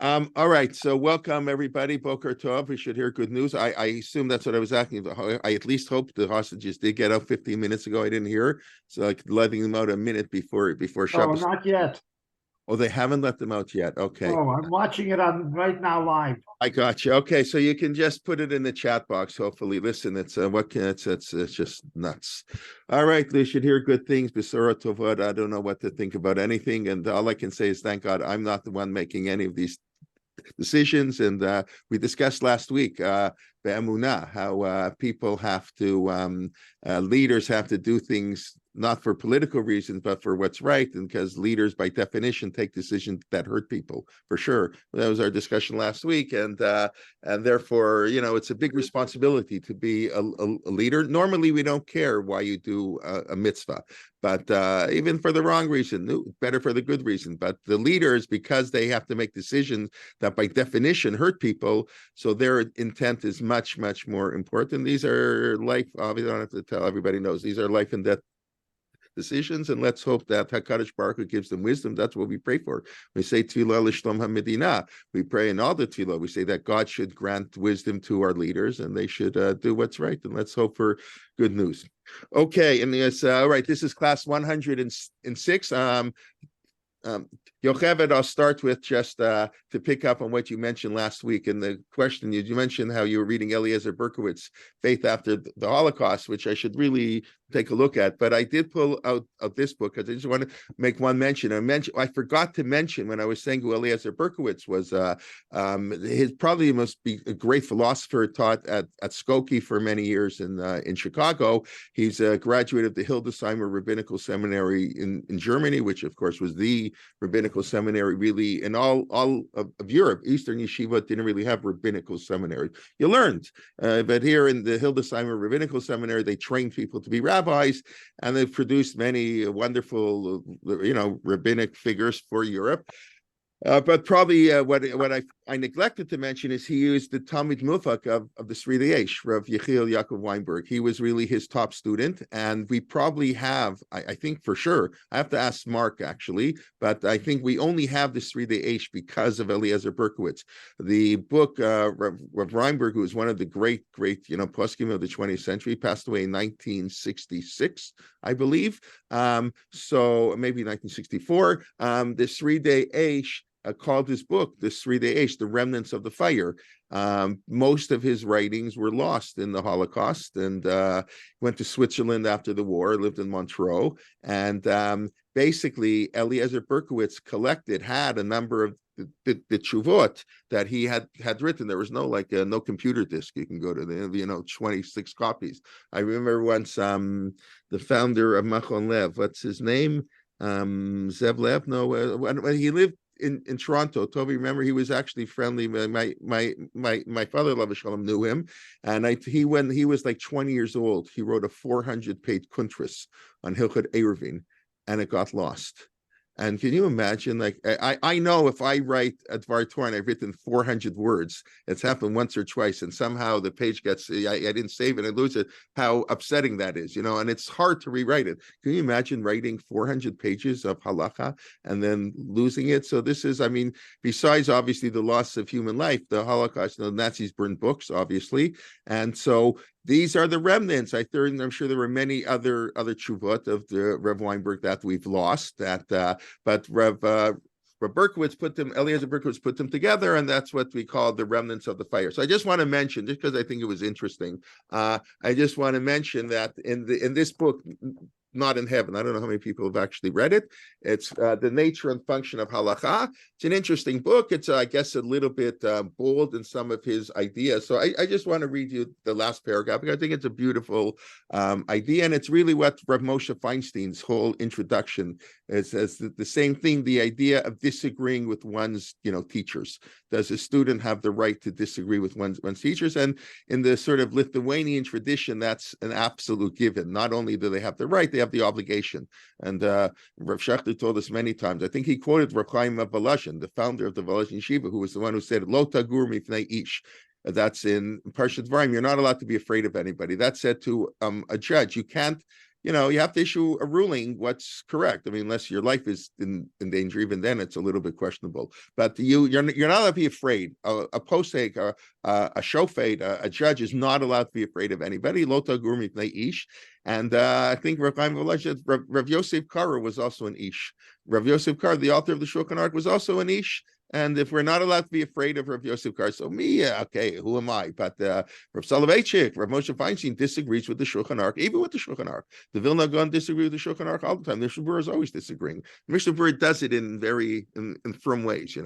All right, so welcome everybody. Boker Tov. We should hear good news. I assume that's what I was asking. I at least hope the hostages did get out 15 minutes ago. I didn't hear, so like letting them out a minute before Oh, Shabbos. not yet. Oh, they haven't let them out yet. Okay, Oh, I'm watching it on right now live. I got you. Okay, so you can just put it in the chat box. Hopefully, listen. It's what can it's just nuts. All right, they should hear good things. Besora Tovot. I don't know what to think about anything, and all I can say is thank God I'm not the one making any of these decisions. And we discussed last week how people have to, leaders have to do things not for political reasons, but for what's right. And because leaders, by definition, take decisions that hurt people, for sure. That was our discussion last week. And therefore, it's a big responsibility to be a leader. Normally, we don't care why you do a mitzvah, but even for the wrong reason, better for the good reason. But the leaders, because they have to make decisions that by definition hurt people, so their intent is much, much more important. These are life, obviously, I don't have to tell everybody knows, these are life and death decisions, and let's hope that HaKadosh Baruch Hu gives them wisdom. That's what we pray for. We say Tefillah L'Shlom HaMedina. We pray in all the Tefillah. We say that God should grant wisdom to our leaders, and they should do what's right. And let's hope for good news. Okay, and yes, all right. This is class 106. Yocheved, I'll start with just to pick up on what you mentioned last week. And the question you mentioned how you were reading Eliezer Berkowitz, Faith After the Holocaust, which I should really take a look at. But I did pull out of this book because I just want to make one mention. I forgot to mention when I was saying who Eliezer Berkowitz was. His probably must be a great philosopher, taught at Skokie for many years in Chicago. He's a graduate of the Hildesheimer Rabbinical Seminary in Germany, which of course was the rabbinical seminary really in all of Europe. Eastern Yeshiva didn't really have rabbinical seminary. You learned, but here in the Hildesheimer Rabbinical Seminary, they trained people to be rabbis, and they've produced many wonderful, rabbinic figures for Europe. But probably what I neglected to mention is he used the Talmid Mufak of the Sri Yesh, Rav Yechiel Yaakov Weinberg. He was really his top student, and we probably have, I think for sure, I have to ask Mark actually, but I think we only have the Sri Yesh because of Eliezer Berkowitz. The book, Rav Weinberg, who was one of the great poskim of the 20th century, passed away in 1966, I believe. So maybe 1964. The Sri Yesh called his book, the Sri Eish, The Remnants of the Fire. Most of his writings were lost in the Holocaust, and went to Switzerland after the war, lived in Montreux, and basically Eliezer Berkowitz had a number of the tshuvot that he had written. There was no no computer disk you can go to, 26 copies. I remember once the founder of Machon Lev, what's his name? Zev Lev? No, when he lived in Toronto, Toby, remember, he was actually friendly. My father-in-law Shalom knew him, and when he was like 20 years old, he wrote a 400-page kuntris on Hilchot Eruvin, and it got lost. And can you imagine, I know if I write a Dvar Torah and I've written 400 words, it's happened once or twice, and somehow the page gets, I didn't save it and lose it, how upsetting that is, and it's hard to rewrite it. Can you imagine writing 400 pages of halacha and then losing it? So this is, besides obviously the loss of human life, the Holocaust, the Nazis burned books, obviously. And so these are the remnants. I'm sure there were many other tshuvot of the Rev Weinberg that we've lost. But Rev Eliezer Berkowitz put them together, and that's what we call the remnants of the fire. So I just want to mention, just because I think it was interesting, I just want to mention that in this book, Not in Heaven, I don't know how many people have actually read it. It's The Nature and Function of Halacha. It's an interesting book. It's, I guess, a little bit bold in some of his ideas. So I just want to read you the last paragraph, because I think it's a beautiful idea, and it's really what Rav Moshe Feinstein's whole introduction is, the same thing, the idea of disagreeing with one's teachers. Does a student have the right to disagree with one's teachers? And in the sort of Lithuanian tradition, that's an absolute given. Not only do they have the right, they have the obligation. And Rav Shechter told us many times, I think he quoted Rav Chaim of Volozhin, the founder of the Volozhin Yeshiva, who was the one who said, Lo tagur mifnei ish. That's in Parshat Dvarim. You're not allowed to be afraid of anybody. That's said to a judge. You can't you have to issue a ruling what's correct. I mean, unless your life is in danger, even then it's a little bit questionable. But you're not allowed to be afraid. A posek, a shofet, a judge is not allowed to be afraid of anybody. Lota gurmi ish. And I think Rav Yosef Kara was also an ish. Rav Yosef Kara, the author of the Shulchan Aruch, was also an ish. And if we're not allowed to be afraid of Rav Yosef Kar, so me, okay, who am I? But Rav Soloveitchik, Rav Moshe Feinstein disagrees with the Shulchan Aruch, even with the Shulchan Aruch. The Vilna Gaon disagree with the Shulchan Aruch all the time. The Mishnah Berurah is always disagreeing. The Mishnah Berurah does it in very firm ways,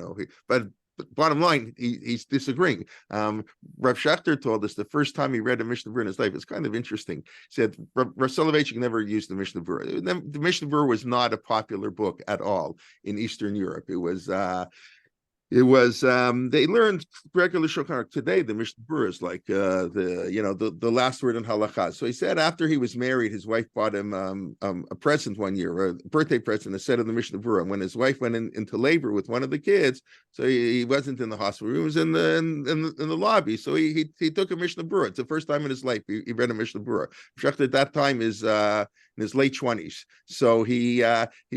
But bottom line, he's disagreeing. Rav Schachter told us the first time he read a Mishnah Berurah in his life, it's kind of interesting. He said Rav Soloveitchik never used the Mishnah Berurah. The Mishnah Berurah was not a popular book at all in Eastern Europe. It was they learned regular Shulchan Aruch. Today the Mishnah Berurah is like the last word in halakha. So he said after he was married, his wife bought him a present one year, a birthday present, a set of the Mishnah Berurah. When his wife went into labor with one of the kids, so he wasn't in the hospital, he was in the lobby. So he took a Mishnah Berurah. It's the first time in his life he read a Mishnah Berurah. Schachter at that time is in his late 20s. So he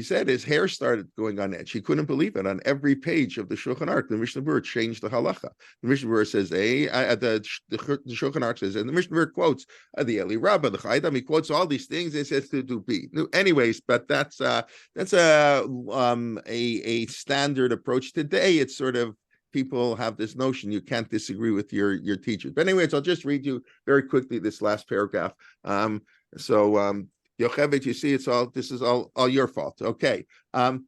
said his hair started going on edge. He couldn't believe it. On every page of the Shulchan Aruch, the Mishnah Berurah changed the halacha. The Mishnah Berurah says, the Shulchan Aruch says, and the Mishnah Berurah quotes the Eli Rabbah, the Chaydam. He quotes all these things. It says to do B. Anyways, but that's a standard approach. Today, it's sort of people have this notion you can't disagree with your teachers. But anyways, I'll just read you very quickly this last paragraph. Yocheved, you see, this is all your fault. Okay.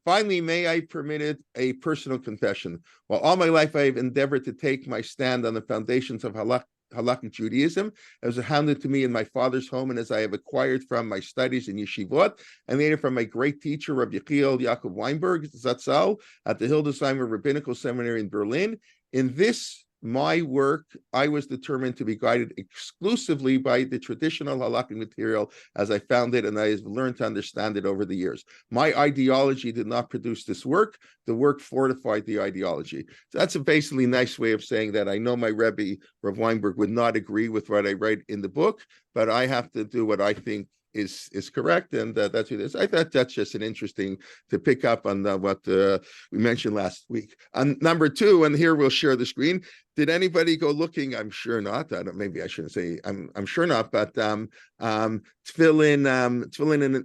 Finally, may I permit a personal confession. While all my life I have endeavored to take my stand on the foundations of halakhic Judaism, as it handed to me in my father's home, and as I have acquired from my studies in yeshivot, and later from my great teacher, Rabbi Yechiel Yaakov Weinberg Zatzal, at the Hildesheimer Rabbinical Seminary in Berlin. In this my work, I was determined to be guided exclusively by the traditional halakhic material as I found it, and I have learned to understand it over the years. My ideology did not produce this work. The work fortified the ideology. So that's a basically nice way of saying that I know my Rebbe, Rav Weinberg, would not agree with what I write in the book, but I have to do what I think is correct, and that's what it is. I thought that's just an interesting to pick up on what we mentioned last week. Number two, and here we'll share the screen. Did anybody go looking? I'm sure not. Maybe I shouldn't say I'm sure not, but tefillin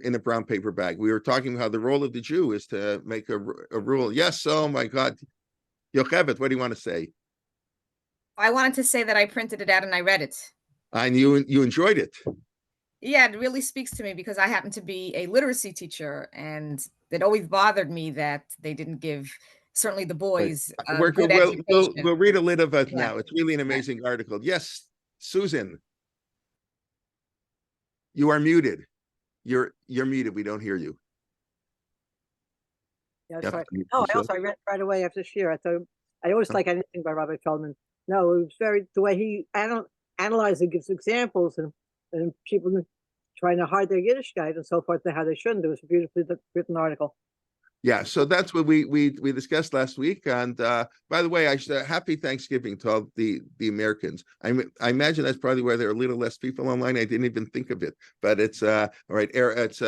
in a brown paper bag. We were talking about how the role of the Jew is to make a rule. Yes. Oh my God, Yocheved, what do you want to say? I wanted to say that I printed it out and I read it. And you enjoyed it. Yeah, it really speaks to me because I happen to be a literacy teacher, and it always bothered me that they didn't give certainly the boys good education. We'll read a little bit now. It's really an amazing article. Yes, Susan, you are muted. You're muted. We don't hear you. Yeah, sorry. No, I read right away after Shir. I always like anything by Rabbi Kelman. No, it was the way he analyzes and gives examples and people trying to hide their Yiddishkeit and so forth, how they shouldn't. It was a beautifully written article. Yeah, so that's what we discussed last week. And by the way, happy Thanksgiving to all the Americans. I imagine that's probably why there are a little less people online. I didn't even think of it, but it's all right. It's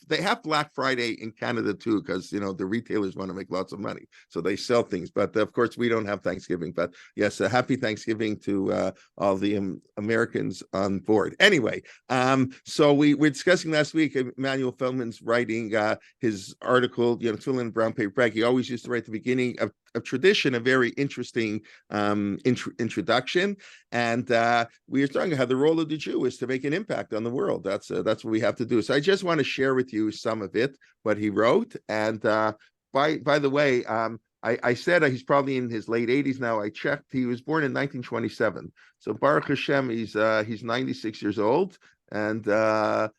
they have Black Friday in Canada too, because the retailers want to make lots of money, so they sell things. But of course, we don't have Thanksgiving. But yes, a happy Thanksgiving to all the Americans on board. Anyway, so we're discussing last week. Emmanuel Feldman's writing his article, tefillin in brown paper bag. He always used to write at the beginning of tradition, a very interesting introduction, and we were talking about how the role of the Jew is to make an impact on the world. That's what we have to do. So I just want to share with you some of it, what he wrote. And by the way, I said he's probably in his late 80s now. I checked; he was born in 1927. So Baruch Hashem, he's 96 years old and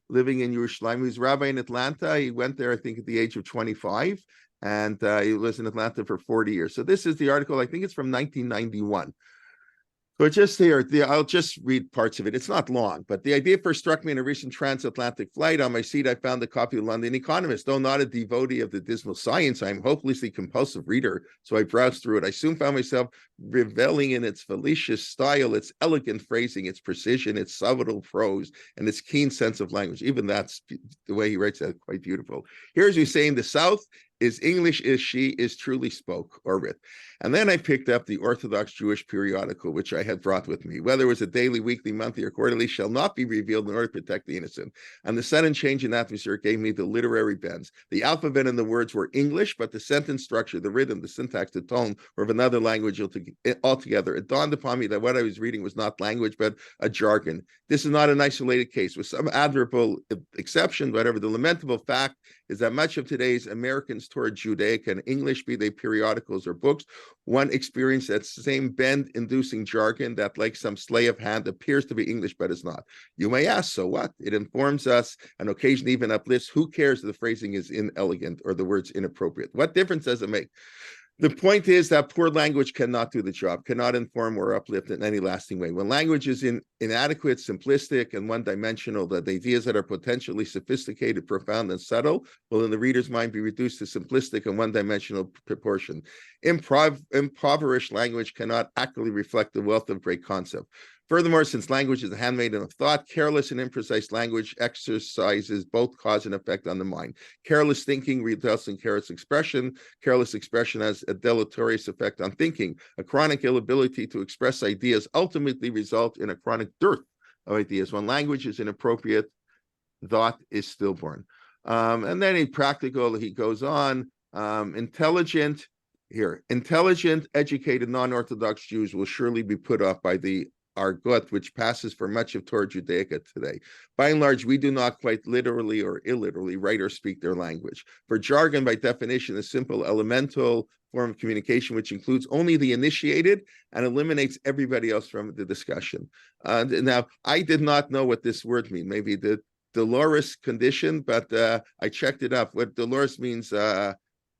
living in Yerushalayim. He was rabbi in Atlanta. He went there, I think, at the age of 25. And he lives in Atlanta for 40 years. So this is the article, I think it's from 1991. So just here, I'll just read parts of it. It's not long, but the idea first struck me in a recent transatlantic flight. On my seat, I found a copy of London Economist. Though not a devotee of the dismal science, I'm a hopelessly compulsive reader, so I browsed through it. I soon found myself reveling in its fallacious style, its elegant phrasing, its precision, its subtle prose, and its keen sense of language. Even that's the way he writes that, quite beautiful. Here's you saying the South is English as she is truly spoke or writ. And then I picked up the Orthodox Jewish periodical, which I had brought with me. Whether it was a daily, weekly, monthly, or quarterly shall not be revealed in order to protect the innocent. And the sudden change in atmosphere gave me the literary bends. The alphabet and the words were English, but the sentence structure, the rhythm, the syntax, the tone were of another language altogether. It dawned upon me that what I was reading was not language, but a jargon. This is not an isolated case, with some admirable exception. Whatever, the lamentable fact is that much of today's Americans toward Judaic and English, be they periodicals or books, one experience that same bend-inducing jargon that, like some sleight of hand, appears to be English but is not. You may ask, so what? It informs us and occasionally even uplifts. Who cares if the phrasing is inelegant or the words inappropriate? What difference does it make? The point is that poor language cannot do the job, cannot inform or uplift in any lasting way. When language is inadequate, simplistic, and one-dimensional, that ideas that are potentially sophisticated, profound, and subtle will in the reader's mind be reduced to simplistic and one-dimensional proportion. Impoverished language cannot accurately reflect the wealth of great concept. Furthermore, since language is the handmaiden of thought, careless and imprecise language exercises both cause and effect on the mind. Careless thinking results in careless expression. Careless expression has a deleterious effect on thinking. A chronic inability to express ideas ultimately result in a chronic dearth of ideas. When language is inappropriate, thought is stillborn. And then he goes on, intelligent, educated, non-Orthodox Jews will surely be put off by the argot, which passes for much of Torah Judaica today. By and large, we do not quite literally or illiterally write or speak their language. For jargon, by definition, a simple elemental form of communication, which includes only the initiated and eliminates everybody else from the discussion. Now, I did not know what this word means. Maybe the dolorous condition, but I checked it up. What dolorous means,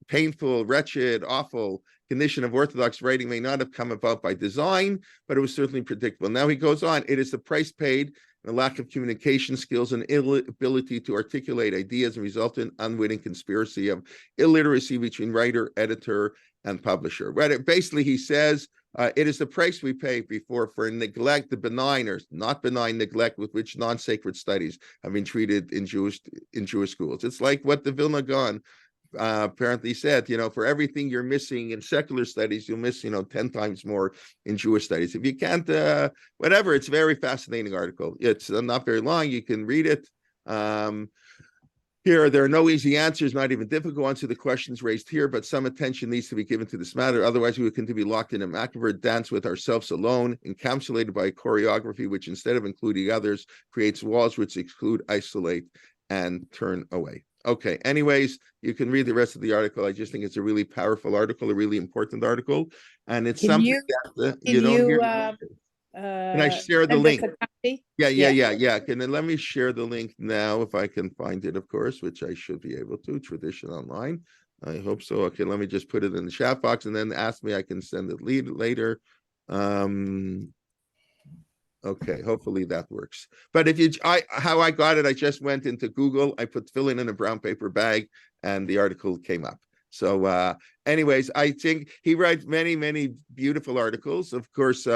painful, wretched, awful condition of Orthodox writing may not have come about by design, but it was certainly predictable. Now he goes on, it is the price paid, and a lack of communication skills and inability to articulate ideas and resultant unwitting conspiracy of illiteracy between writer, editor, and publisher. Right? Basically, he says, it is the price we pay for neglect, the benign or not benign neglect with which non-sacred studies have been treated in Jewish schools. It's like what the Vilna Gaon apparently said, for everything you're missing in secular studies, you'll miss, 10 times more in Jewish studies. If you can't, whatever, it's a very fascinating article. It's not very long. You can read it. Here, there are no easy answers, not even difficult ones to the questions raised here, but some attention needs to be given to this matter. Otherwise, we will continue to be locked in a macabre dance with ourselves alone, encapsulated by a choreography which, instead of including others, creates walls which exclude, isolate, and turn away. Okay, anyways, you can read the rest of the article. I just think it's a really powerful article, a really important article. And it's something that you don't hear. Can I share the link? Yeah. Let me share the link now, if I can find it, of course, which I should be able to. Tradition Online. I hope so. Okay, let me just put it in the chat box and then ask me. I can send it later. Okay, hopefully that works. But how I got it, I just went into Google, I put fill in a brown paper bag, and the article came up. So anyways, I think he writes many, many beautiful articles. Of course,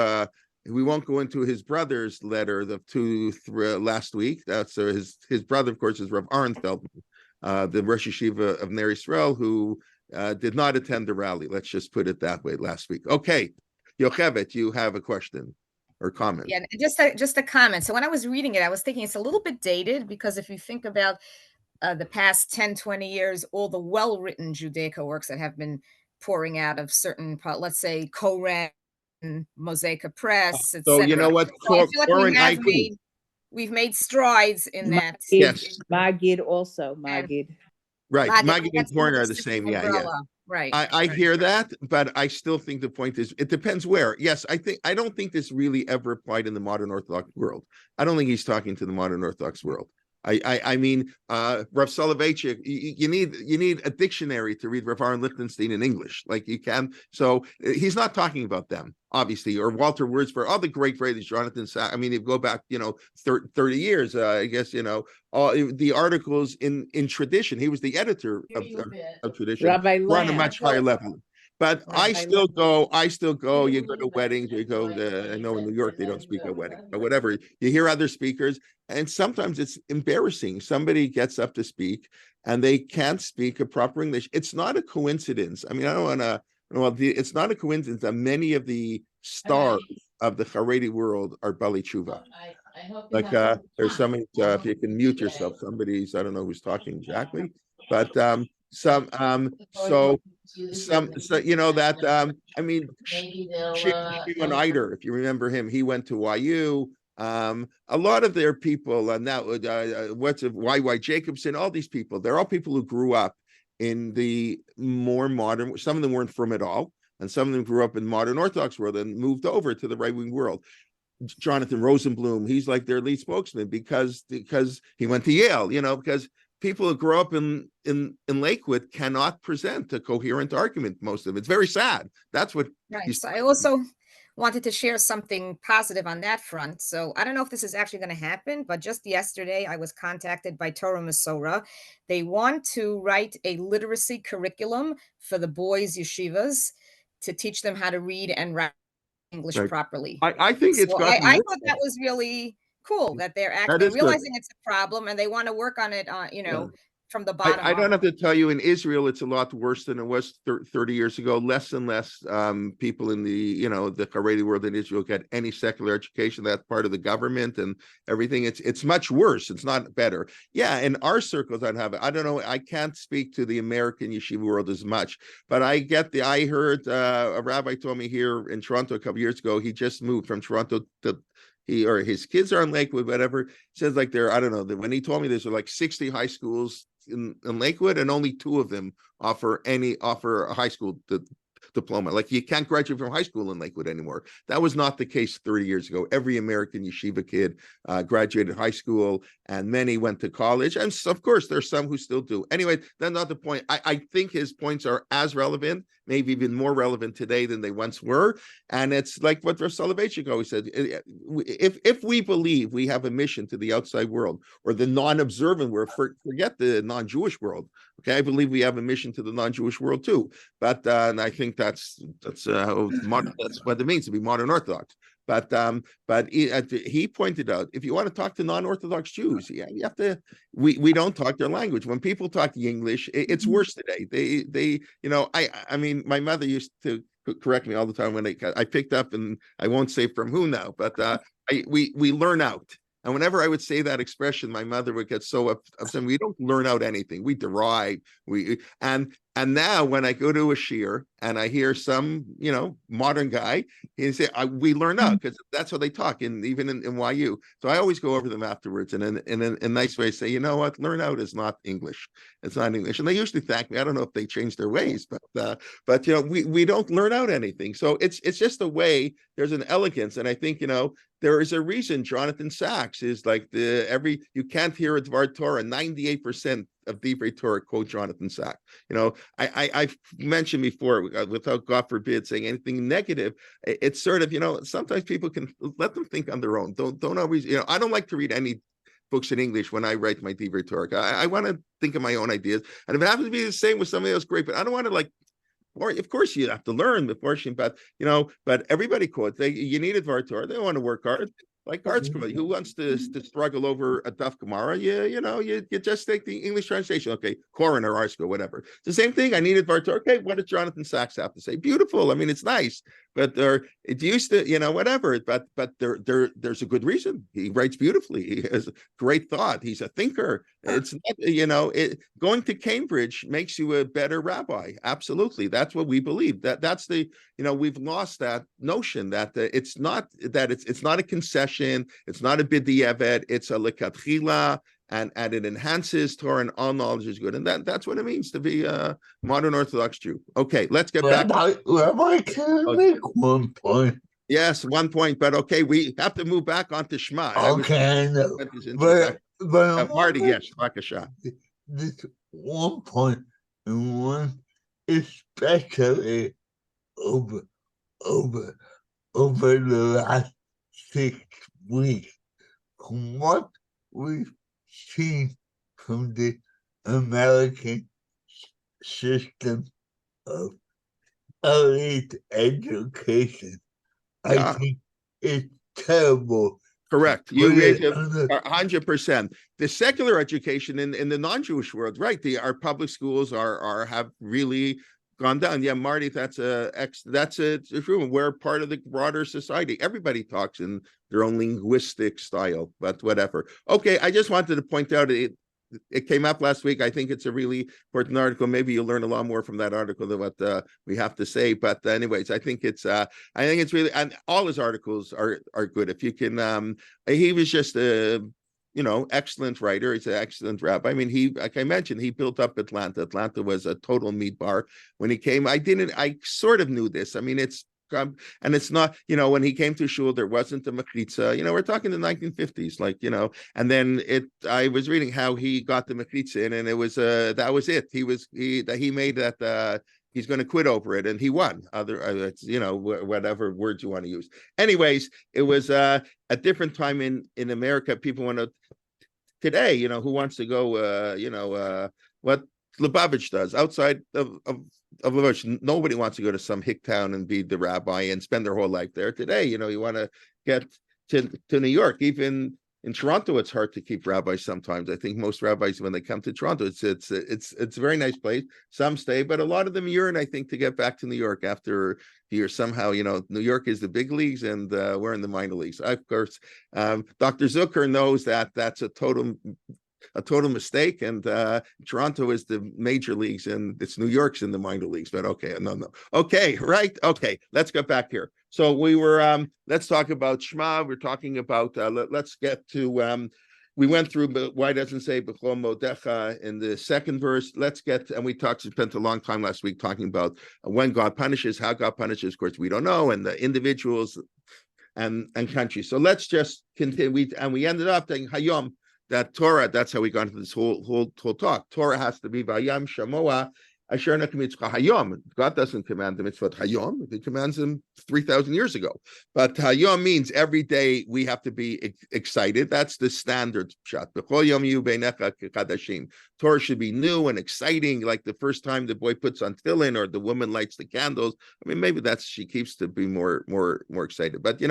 we won't go into his brother's letter last week. That's his brother, of course, is Rav Aaron Feldman, the Rosh Yeshiva of Ner Yisrael, who did not attend the rally. Let's just put it that way last week. Okay, Yocheved, you have a question or comment? Yeah, just a comment. So when I was reading it, I was thinking it's a little bit dated, because if you think about the past 10, 20 years, all the well-written Judaica works that have been pouring out of certain, let's say, Koren, Mosaica Press, etc. So you know what? So I feel like we've made strides in that. Yes. Magid also. Magid. Right. Magid and Koren are the same. Yeah. Right. I hear that, but I still think the point is it depends where. Yes, I don't think this really ever applied in the modern Orthodox world. I don't think he's talking to the modern Orthodox world. I mean, Rav Soloveitchik, you need a dictionary to read Rav Aaron Lichtenstein in English. Like you can. So he's not talking about them, obviously, or Walter Wordsworth, all the great writers, Jonathan Sacks. I mean, if you go back, 30 years, I guess, all the articles in tradition. He was the editor of tradition. Rabbi We're on a Lamb. much higher level. But I Rabbi still Lamb. go, you go to weddings, you go to, I know in New York, they don't speak at weddings, but whatever, you hear other speakers, and sometimes it's embarrassing. Somebody gets up to speak and they can't speak a proper English. It's not a coincidence. I mean, I don't want to, well, it's not a coincidence that many of the stars of the Haredi world are Bali Tshuva. Like, there's somebody, if you can mute yourself, somebody's, I don't know who's talking exactly, but so I mean, Shimon Eider, if you remember him, he went to YU. A lot of their people, and now what's YY Jacobson, all these people, they're all people who grew up in the more modern. Some of them weren't from it all, and some of them grew up in modern Orthodox world and moved over to the right wing world. Jonathan Rosenblum, he's like their lead spokesman because he went to Yale, because people who grow up in Lakewood cannot present a coherent argument. Most of them. It's very sad. That's what. Right. So I also wanted to share something positive on that front. So I don't know if this is actually going to happen, but just yesterday I was contacted by Torah Masora. They want to write a literacy curriculum for the boys' yeshivas to teach them how to read and write English properly. I think it's. I thought that was really cool that they're actually realizing it's a problem and they want to work on it. From the bottom. I don't have to tell you, in Israel, it's a lot worse than it was 30 years ago. Less and less people in the Haredi world in Israel get any secular education. That's part of the government and everything. It's much worse. It's not better. Yeah, in our circles, I'd have it. I don't know. I can't speak to the American yeshiva world as much, but I heard a rabbi told me here in Toronto a couple years ago. He just moved from Toronto to. He or his kids are in Lakewood, whatever. He says like I don't know. When he told me there's like 60 high schools in Lakewood, and only 2 of them offer a high school diploma. Like you can't graduate from high school in Lakewood anymore. That was not the case 30 years ago. Every American yeshiva kid graduated high school, and many went to college. And of course, there's some who still do. Anyway, that's not the point. I think his points are as relevant, maybe even more relevant today than they once were. And it's like what Rav Soloveitchik always said: if we believe we have a mission to the outside world or the non-observant world, forget the non-Jewish world. Okay, I believe we have a mission to the non-Jewish world too. But and I think that's what it means to be modern Orthodox. But he pointed out, if you want to talk to non-Orthodox Jews, you have to. We don't talk their language. When people talk English, it's worse today. I mean, my mother used to correct me all the time when I picked up, and I won't say from who now, but we learn out. And whenever I would say that expression, my mother would get so upset. We don't learn out anything. We derive. And now when I go to a shiur and I hear some, modern guy, he say, we learn out, because that's how they talk, even in YU. So I always go over them afterwards and in a nice way say, you know what, learn out is not English. It's not English. And they usually thank me. I don't know if they changed their ways, but we don't learn out anything. So it's just a way. There's an elegance. And I think, there is a reason Jonathan Sacks is like you can't hear a Dvar Torah. 98% of Divrei Torah quote Jonathan Sacks. I've mentioned before, without God forbid saying anything negative, it's sort of, sometimes people can let them think on their own. Don't always, I don't like to read any books in English when I write my Divrei Torah. I want to think of my own ideas. And if it happens to be the same with somebody else, great, but I don't want to or of course you have to learn before but everybody quotes. You need a Dvar Torah. They want to work hard. Like art school, who wants to struggle over a Daf Gemara? You just take the English translation. Okay, Koran or art school, whatever. It's the same thing. I needed Dvar Torah. Okay, what does Jonathan Sacks have to say? Beautiful. I mean, it's nice, but it used to, whatever. But there's a good reason. He writes beautifully. He has great thought. He's a thinker. It's not, going to Cambridge makes you a better rabbi. Absolutely, that's what we believe. That's the we've lost that notion that it's not a concession. It's not a b'diavad. It's a lekatchila, and it enhances Torah, and all knowledge is good. And that's what it means to be a modern Orthodox Jew. Okay, let's get back. Rabbi, can I make one point? Yes, 1 point, but okay, we have to move back onto Shema. Okay, but Marty, yes, Bakasha. This 1 point and one, especially over over over the last 6 weeks, from what we've seen from the American system of elite education, I Yeah. think it's terrible. Correct. You Put made it under 100%. The secular education in the non-Jewish world, right? Our public schools have really gone down. Yeah, Marty, that's true. We're part of the broader society. Everybody talks in their own linguistic style, but whatever. Okay, I just wanted to point out it came up last week. I think it's a really important article. Maybe you'll learn a lot more from that article than what we have to say. But anyways, I think it's really, and all his articles are good. If you can, he was just a excellent writer. He's an excellent rabbi. I mean, like I mentioned, he built up Atlanta. Atlanta was a total meat bar when he came. I sort of knew this. I mean, and it's not, when he came to shul, there wasn't a mechitza. We're talking the 1950s, and then I was reading how he got the mechitza in, and it was that was it. He made that he's going to quit over it, and he won. Whatever words you want to use. Anyways, it was a different time in America. People want to today, who wants to go, what Lubavitch does outside of Lubavitch. Nobody wants to go to some hick town and be the rabbi and spend their whole life there. Today, you want to get to New York. Even in Toronto, it's hard to keep rabbis sometimes. I think most rabbis, when they come to Toronto, it's a very nice place. Some stay, but a lot of them yearn, I think, to get back to New York after years. Somehow, New York is the big leagues, and we're in the minor leagues. Of course, Dr. Zucker knows that that's a total mistake, and Toronto is the major leagues and it's New York's in the minor leagues. But okay, no, okay, right, okay, let's get back here. So we were let's talk about Shema. We're talking about let's get to we went through, but why doesn't say B'chol Modecha in the second verse? Let's get, and we spent a long time last week talking about when God punishes, how God punishes. Of course, we don't know, and the individuals and countries. So let's just continue. We ended up saying Hayom, that Torah, that's how we got into this whole talk. Torah has to be Vayam Shamoa Asher Mitzvah Hayom. God doesn't command the mitzvah Hayom. He commands them 3,000 years ago. But Hayom means every day we have to be excited. That's the standard shot. Torah should be new and exciting, like the first time the boy puts on tefillin or the woman lights the candles. I mean, maybe she keeps to be more excited. But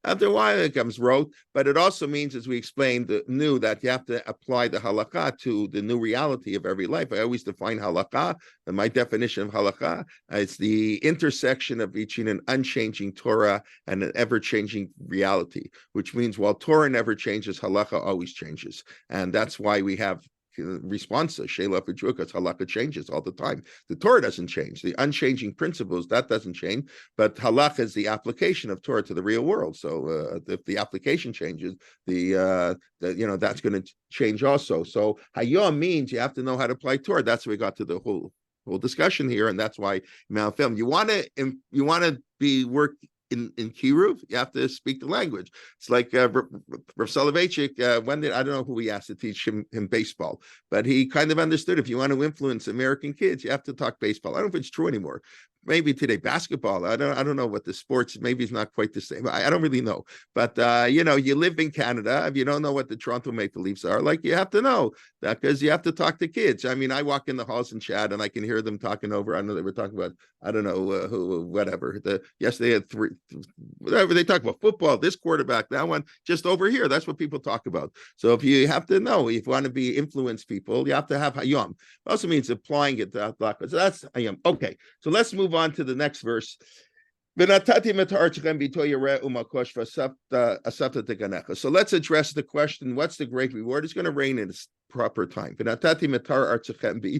after a while it comes rote. But it also means, as we explained, that you have to apply the halakha to the new reality of every life. I always define halakha, and my definition of halakha, it's the intersection of between an unchanging Torah and an ever-changing reality, which means while Torah never changes, halakha always changes. And that's why we have responses, Sheila Fidrukas, halakha changes all the time. The Torah doesn't change. The unchanging principles, that doesn't change, but halakha is the application of Torah to the real world. So if the application changes, that's going to change also. So hayom means you have to know how to apply Torah. That's where we got to the whole discussion here, and that's why Mount Film. You want to be work in Kiruv, you have to speak the language. It's like Rav Soloveitchik, I don't know who he asked to teach him baseball, but he kind of understood if you want to influence American kids, you have to talk baseball. I don't know if it's true anymore. Maybe today basketball. I don't know what the sports. Maybe it's not quite the same. I don't really know. But you live in Canada. If you don't know what the Toronto Maple Leafs are, you have to know that, because you have to talk to kids. I mean, I walk in the halls and chat, and I can hear them talking over. I know they were talking about whatever. Yes, they had three. Whatever they talk about football. This quarterback, that one, just over here. That's what people talk about. So if you have to know, if you want to be influence people, you have to have hayom. It also means applying it to halakha. So that's hayom. Okay. So let's move on to the next verse. So let's address the question, what's the great reward? It's going to rain in its proper time. It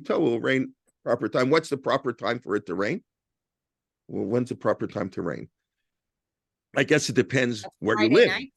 will rain proper time. What's the proper time for it to rain? Well, when's the proper time to rain? I guess it depends where you live. Night.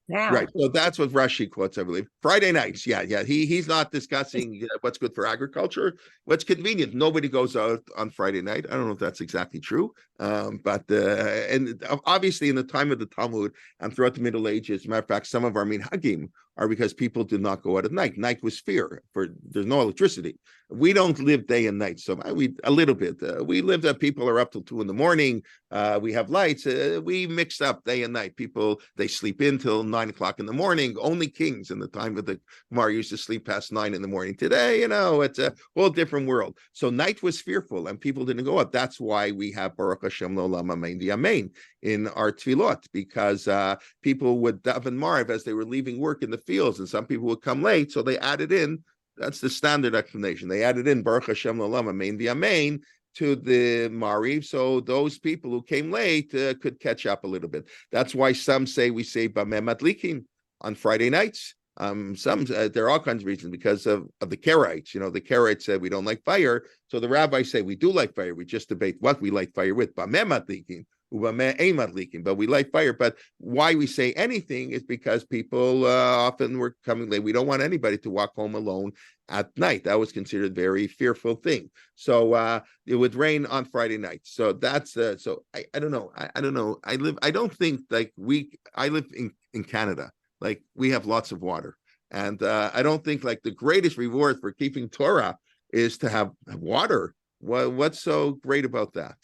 Now. Right. So that's what Rashi quotes, I believe. Friday nights. Yeah. He's not discussing what's good for agriculture, what's convenient. Nobody goes out on Friday night. I don't know if that's exactly true. But and obviously in the time of the Talmud and throughout the Middle Ages, as a matter of fact, some of our minhagim are because people did not go out at night. Night was fear, there's no electricity. We don't live day and night, so we a little bit. We live that people are up till 2 a.m. We have lights. We mix up day and night. People, they sleep in till 9 o'clock in the morning. Only kings in the time of the Gemara used to sleep past 9 in the morning. Today, it's a whole different world. So night was fearful, and people didn't go out. That's why we have Baruch Hashem L'olam Amen Amen in our tefillot, because people would daven Marv as they were leaving work in the fields, and some people would come late, so they added in. That's the standard explanation. They added in Baruch Hashem L'olam Amen Amen to the Mariv, so those people who came late could catch up a little bit. That's why some say we say Bameh Madlikim on Friday nights. Some there are all kinds of reasons, because of the Karaites. The Karaites said we don't like fire, so the rabbis say we do like fire. We just debate what we like fire with. Bameh Madlikim. But we light fire. But why we say anything is because people often were coming late. We don't want anybody to walk home alone at night. That was considered a very fearful thing. So it would rain on Friday night. So that's so I don't know. I don't know. I don't think like I live in Canada. Like we have lots of water. And I don't think like the greatest reward for keeping Torah is to have water. What's so great about that?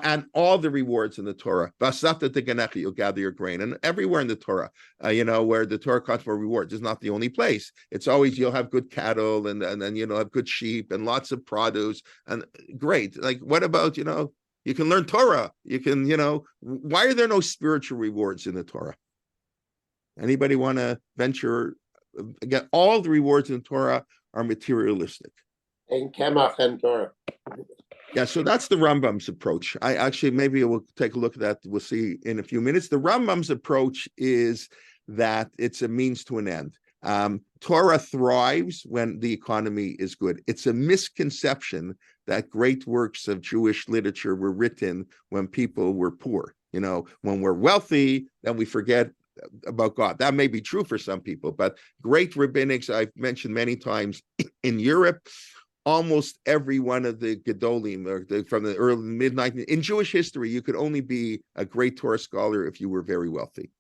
And all the rewards in the Torah, you'll gather your grain, and everywhere in the Torah, where the Torah calls for rewards, is not the only place. It's always you'll have good cattle, and then have good sheep and lots of produce, and great. Like what about you can learn Torah, you can why are there no spiritual rewards in the Torah? Anybody want to venture? Again, all the rewards in the Torah are materialistic. In Kemach and Torah. Yeah, so that's the Rambam's approach. Maybe we'll take a look at that. We'll see in a few minutes. The Rambam's approach is that it's a means to an end. Torah thrives when the economy is good. It's a misconception that great works of Jewish literature were written when people were poor. When we're wealthy, then we forget about God. That may be true for some people, but great rabbinics, I've mentioned many times, in Europe, almost every one of the Gedolim, from the early mid-19th, in Jewish history, you could only be a great Torah scholar if you were very wealthy.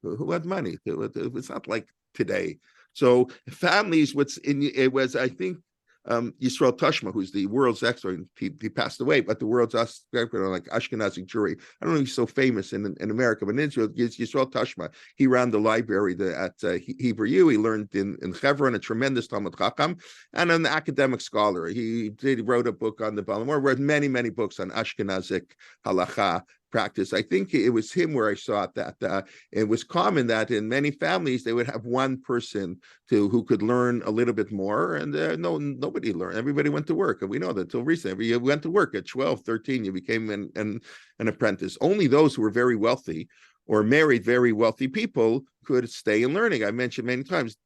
Who had money? It's not like today. So families, I think, Yisrael Tashma, who's the world's expert, he passed away, but the world's expert on like Ashkenazi Jewry. I don't know if he's so famous in America, but in Israel, Yisrael Tashma, he ran the library at Hebrew U. He learned in Hebron, a tremendous Talmud Chacham, and an academic scholar. He wrote a book on the Balamor, wrote many, many books on Ashkenazic halacha practice. I think it was him where I saw that it was common that in many families they would have one person who could learn a little bit more, and nobody learned. Everybody went to work, and we know that till recently. You went to work at 12, 13, you became an apprentice. Only those who were very wealthy or married very wealthy people could stay in learning. I mentioned many times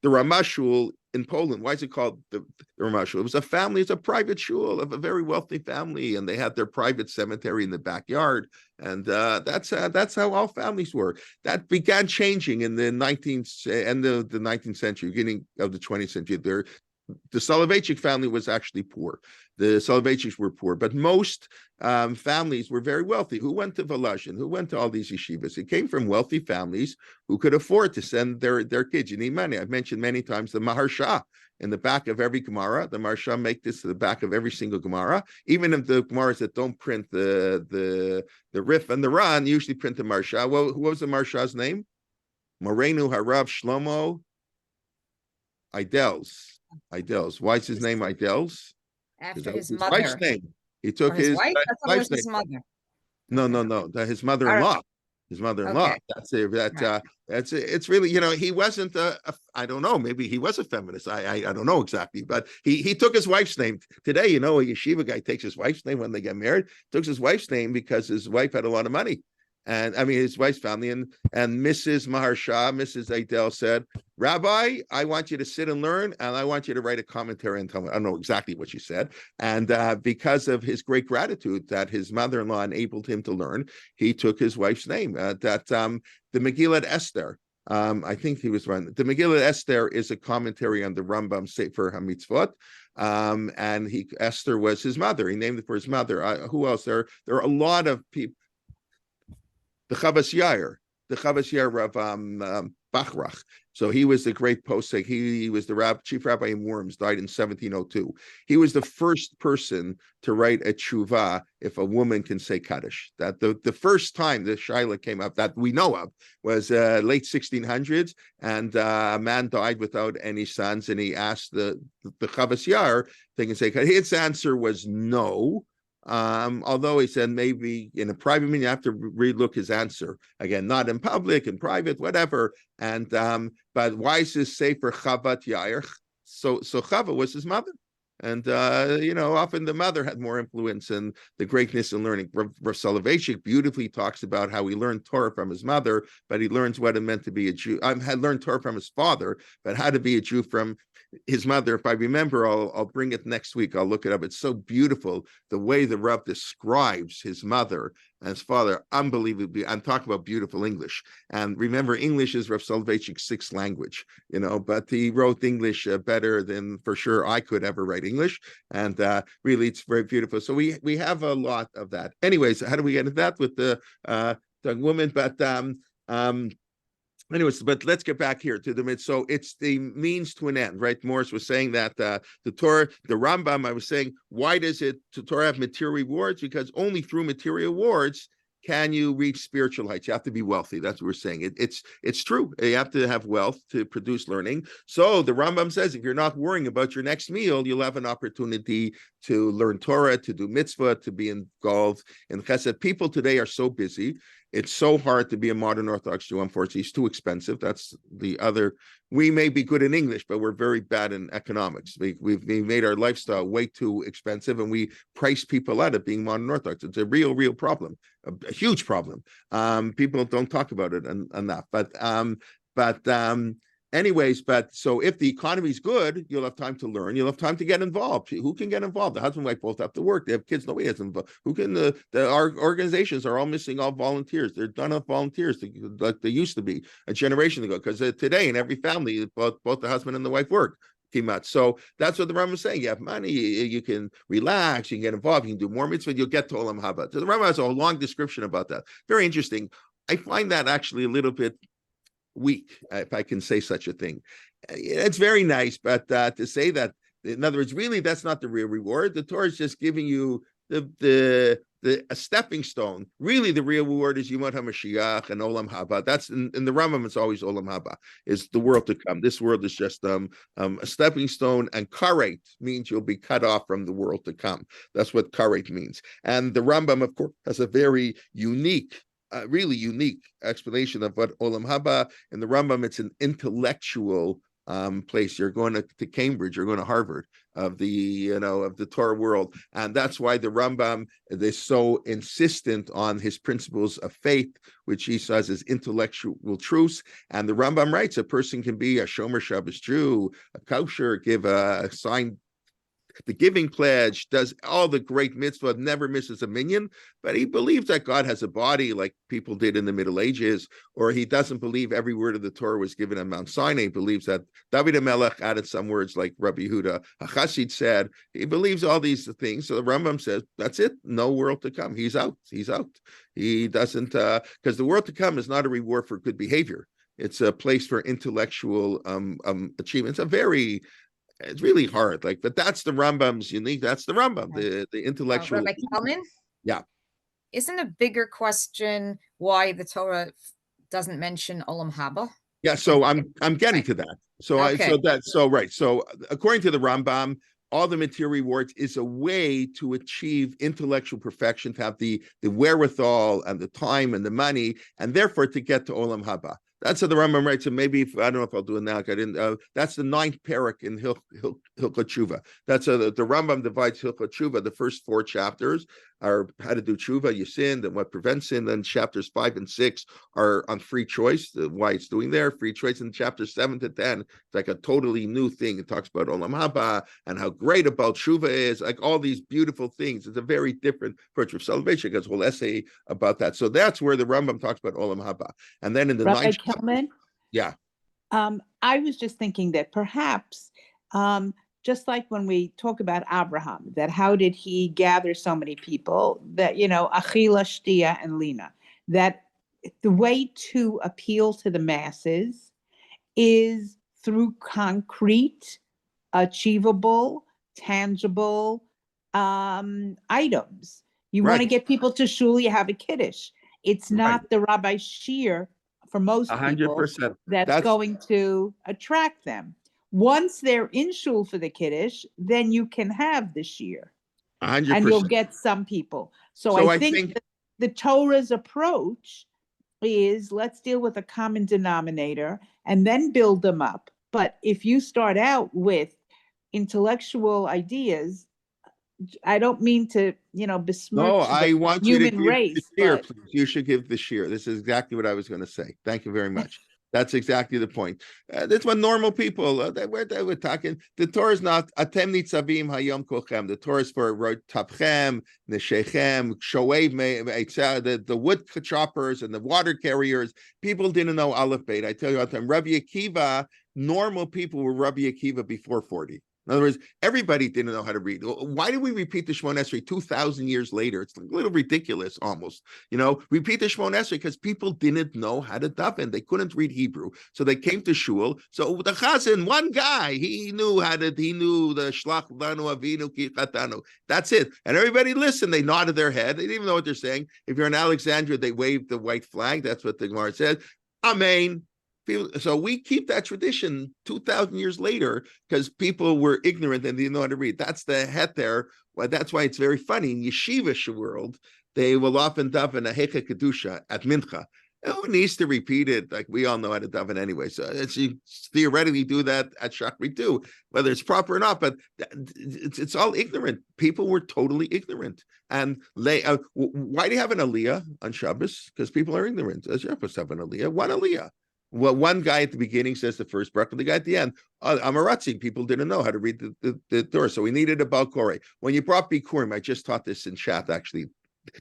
the Ramah Shul in Poland. Why is it called the Ramah Shul? It was a family, it's a private shul of a very wealthy family, and they had their private cemetery in the backyard. And that's how all families were. That began changing in the end of the 19th century, beginning of the 20th century. The Soloveitchik family was actually poor. The Soloveitchiks were poor, but most families were very wealthy. Who went to Volozhin? Who went to all these yeshivas? It came from wealthy families who could afford to send their kids. You need money. I've mentioned many times the Maharsha in the back of every Gemara. The Maharsha make this to the back of every single Gemara. Even if the Gemaras that don't print the Rif and the Ran usually print the Maharsha. Well, who was the Maharsha's name? Morenu Harav Shlomo Idels. Why is his name Idels? After his his mother. wife's name. He took his wife? I thought it was wife's his name. mother. No, his mother-in-law. His mother-in-law. Okay. That's it. It's really, he wasn't I don't know, maybe he was a feminist. I don't know exactly, but he took his wife's name. Today, a yeshiva guy takes his wife's name when they get married, took his wife's name because his wife had a lot of money. And I mean, his wife's family, and Mrs. Maharsha, Mrs. Adel said, Rabbi, I want you to sit and learn, and I want you to write a commentary and tell me. I don't know exactly what she said. And because of his great gratitude that his mother-in-law enabled him to learn, he took his wife's name. The Megillat Esther, I think he was right. The Megillat Esther is a commentary on the Rambam Sefer HaMitzvot. And Esther was his mother. He named it for his mother. Who else? There are a lot of people. The Chavas Yair. the Chavas Yair Rav Bachrach. So he was the great posek. He was the chief rabbi in Worms, died in 1702. He was the first person to write a tshuva if a woman can say Kaddish. That the first time the Shaila came up that we know of was late 1600s, and a man died without any sons, and he asked the Chavas Yair if they can say Kaddish. His answer was no. Although he said maybe in a private meeting, you have to relook his answer again, not in public, in private, whatever. And but why is this safer Chavat Yair? So Chava was his mother, and often the mother had more influence in the greatness in learning. Rav Soloveitchik beautifully talks about how he learned Torah from his mother, but he learns what it meant to be a Jew. Had learned Torah from his father, but how to be a Jew from his mother. If I remember, I'll bring it next week. I'll look it up. It's so beautiful the way the Rav describes his mother and his father. Unbelievably, I'm talking about beautiful English. And remember, English is Rav Soloveitchik's sixth language, but he wrote English better than for sure I could ever write English. And really, it's very beautiful. So we have a lot of that. Anyways, how do we get into that with the woman? But anyways, but let's get back here to the mid. So it's the means to an end, right? Morris was saying that the Torah, the Rambam, I was saying, why does the Torah have material rewards? Because only through material rewards can you reach spiritual heights. You have to be wealthy. That's what we're saying. It's true. You have to have wealth to produce learning. So the Rambam says, if you're not worrying about your next meal, you'll have an opportunity to learn Torah, to do mitzvah, to be involved in chesed. People today are so busy. It's so hard to be a modern Orthodox Jew. Unfortunately, it's too expensive. That's the other. We may be good in English, but we're very bad in economics. We've made our lifestyle way too expensive, and we price people out of being modern Orthodox. It's a real problem, a huge problem. People don't talk about it enough. Anyways, but so if the economy is good, you'll have time to learn. You'll have time to get involved. Who can get involved? The husband and wife both have to work. They have kids. Nobody has involved. Who can? Our organizations are all missing all volunteers. They're not enough volunteers like they used to be a generation ago. Because today in every family, both the husband and the wife work. So that's what the Rambam is saying. You have money, you can relax, you can get involved, you can do more mitzvah, you'll get to Olam Haba. So the Rambam has a long description about that. Very interesting. I find that actually a little bit weak, if I can say such a thing. It's very nice, but to say that, in other words, really, that's not the real reward. The Torah is just giving you a stepping stone. Really, the real reward is Yemot HaMashiach and Olam Haba. That's in the Rambam. It's always Olam Haba, is the world to come. This world is just a stepping stone, and karet means you'll be cut off from the world to come. That's what karet means. And the Rambam, of course, has a very unique, really unique explanation of what Olam Haba. In the Rambam, it's an intellectual place. You're going to Cambridge, you're going to Harvard of the Torah world, and that's why the Rambam is so insistent on his principles of faith, which he says is intellectual truths. And the Rambam writes, a person can be a Shomer Shabbos Jew, a kosher, give a sign the giving pledge, does all the great mitzvah, never misses a minyan, but he believes that God has a body like people did in the Middle Ages, or he doesn't believe every word of the Torah was given on Mount Sinai. He believes that David HaMelech added some words like Rabbi Yehuda HaChassid said. He believes all these things. So the Rambam says, that's it, no world to come. He's out. He doesn't, because the world to come is not a reward for good behavior. It's a place for intellectual achievements. It's really hard, but that's the Rambam's unique. That's the Rambam, the intellectual. Rabbi Kelman? Yeah. Isn't a bigger question why the Torah doesn't mention Olam Haba? Yeah, so I'm getting to that. So okay. So according to the Rambam, all the material rewards is a way to achieve intellectual perfection, to have the wherewithal and the time and the money, and therefore to get to Olam Haba. That's how the Rambam writes. So maybe I don't know if I'll do it now. I didn't. That's the 9th parak in Hilchot Tshuva. That's the Rambam divides Hilchot Tshuva. The first 4 chapters are how to do tshuva, you sinned, and what prevents sin. Then chapters 5 and 6 are on free choice, why it's doing there, free choice. And chapters 7 to 10, it's like a totally new thing. It talks about Olam Haba and how great about tshuva is, like all these beautiful things. It's a very different approach of celebration. There's a whole essay about that. So that's where the Rambam talks about Olam Haba. And then in the Rabbi 9th Kelman? Yeah. I was just thinking that perhaps just like when we talk about Abraham, that how did he gather so many people, that, Achila, Shtia, and Lina, that the way to appeal to the masses is through concrete, achievable, tangible items. You want to Right. get people to shul, you have a kiddush. It's Right. not the rabbi shir for most people 100%. that's going to attract them. Once they're in shul for the kiddush, then you can have the shir, and you'll 100%. get some people. So So I think the Torah's approach is let's deal with a common denominator and then build them up. But if you start out with intellectual ideas, I don't mean to, besmirch No, I the want you to human give the race, shear, but please. You should give the shear. This is exactly what I was going to say. Thank you very much. That's exactly the point. That's what normal people, we're talking. The Torah is not, Atem nitzavim hayom kolchem. The Torah is for tapchem, neshechem, shoev, the wood choppers and the water carriers. People didn't know Aleph Beit. I tell you all the time, Rabbi Akiva, normal people were Rabbi Akiva before 40. In other words, everybody didn't know how to read. Why do we repeat the Shemona Esrei 2,000 years later? It's a little ridiculous almost. Repeat the Shemona Esrei because people didn't know how to daven. They couldn't read Hebrew. So they came to shul. So the chazan, one guy, he knew the Shlach Lanu Avinu Ki Chatanu. That's it. And everybody listened. They nodded their head. They didn't even know what they're saying. If you're in Alexandria, they waved the white flag. That's what the Gemara said. Amen. So we keep that tradition 2,000 years later because people were ignorant and they didn't know how to read. That's the heter. Well, that's why it's very funny. In yeshivish world, they will often daven a hecha kedusha at mincha. Who needs to repeat it? Like we all know how to daven anyway. So you theoretically do that at Shachri too, whether it's proper or not. But it's all ignorant. People were totally ignorant. And why do you have an aliyah on Shabbos? Because people are ignorant. You're supposed to have an aliyah. One aliyah. Well, one guy at the beginning says the first bracha, the guy at the end, Amaratzi, people didn't know how to read the Torah, so we needed a Balkore. When you brought Bikurim, I just taught this in chat actually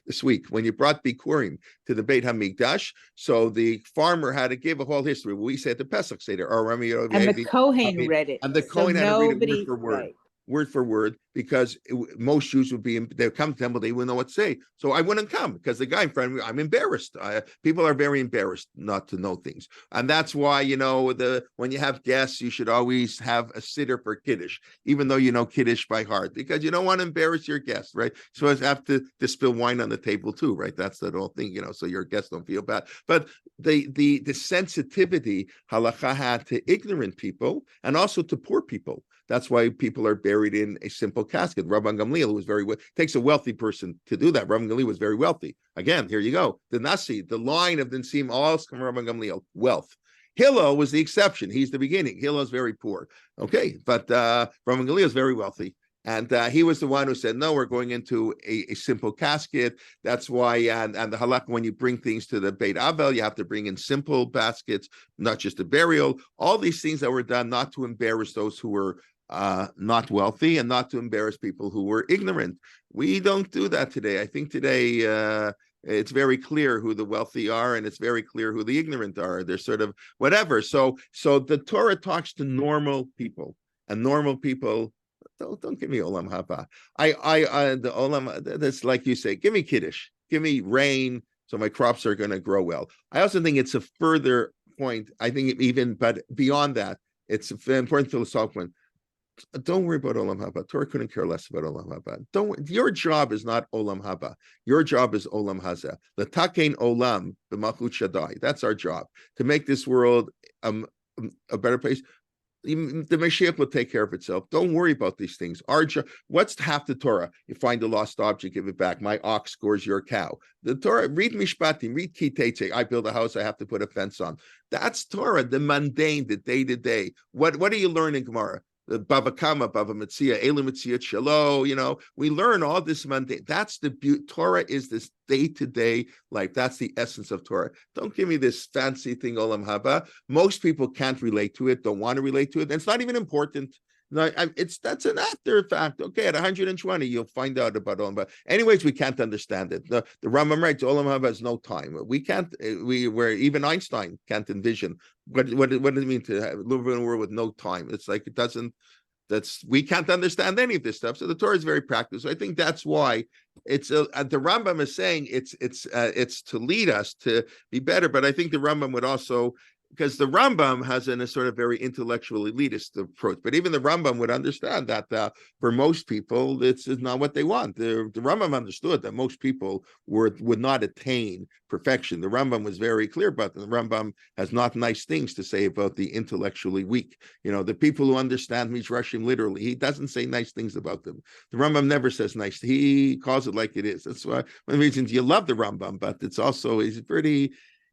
this week, when you brought Bikurim to the Beit HaMikdash, so the farmer had to give a whole history. We say at the Pesach Seder, and the Kohen read it. And the Kohen had to read it word for word. Right. Word for word, because most Jews would they'd come to temple, they wouldn't know what to say. So I wouldn't come because the guy in front of me, I'm embarrassed. People are very embarrassed not to know things. And that's why, when you have guests, you should always have a siddur for Kiddush, even though you know Kiddush by heart, because you don't want to embarrass your guests, right? So you have to spill wine on the table too, right? That's the whole thing, so your guests don't feel bad. But the sensitivity halakha had to ignorant people and also to poor people. That's why people are buried in a simple casket. Rabbi Gamliel was takes a wealthy person to do that. Rabbi Gamliel was very wealthy. Again, here you go. The Nasi, the line of the Nsim, all from Rabbi Gamliel, wealth. Hillel was the exception. He's the beginning. Hillel is very poor. Okay, but Rabbi Gamliel is very wealthy. And he was the one who said, no, we're going into a simple casket. That's why, and the halakha, when you bring things to the Beit Avel, you have to bring in simple baskets, not just a burial. All these things that were done not to embarrass those who were not wealthy and not to embarrass people who were ignorant. We don't do that today. I think today it's very clear who the wealthy are and it's very clear who the ignorant are. They're sort of whatever. So the Torah talks to normal people, and normal people don't give me olam haba. The olam, that's like you say, give me kiddush, give me rain, so my crops are going to grow well. I also think it's a further point. I think but beyond that, it's an important philosophical point. Don't worry about olam haba. Torah couldn't care less about olam haba. Your job is not olam haba. Your job is olam haza. L'takein olam b'malchut Shaddai. That's our job, to make this world a better place. The Mashiach will take care of itself. Don't worry about these things. Our job. What's half the Torah? You find a lost object, give it back. My ox scores your cow. The Torah. Read Mishpatim. Read Ki Teitze. I build a house. I have to put a fence on. That's Torah. The mundane, the day to day. What do you learn in Gemara? Bava Kama, Bava Metzia, Ela Metzia Shalo, we learn all this mundane. That's the beauty. Torah is this day-to-day life. That's the essence of Torah. Don't give me this fancy thing, Olam Haba. Most people can't relate to it, don't want to relate to it, and it's not even important. No, that's an after fact. Okay, at 120, you'll find out about Olam Haba. Anyways, we can't understand it. The Rambam writes, Olam Haba has no time. We can't. Where even Einstein can't envision what does it mean to live in a world with no time? It's like it doesn't. we can't understand any of this stuff. So the Torah is very practical. So I think that's why it's the Rambam is saying it's to lead us to be better. But I think the Rambam would also, because the Rambam has a sort of very intellectual elitist approach, but even the Rambam would understand that for most people, it's not what they want. The Rambam understood that most people would not attain perfection. The Rambam was very clear about that. The Rambam has not nice things to say about the intellectually weak. The people who understand Midrashim literally, he doesn't say nice things about them. The Rambam never says nice. He calls it like it is. That's why one of the reasons you love the Rambam, but it's also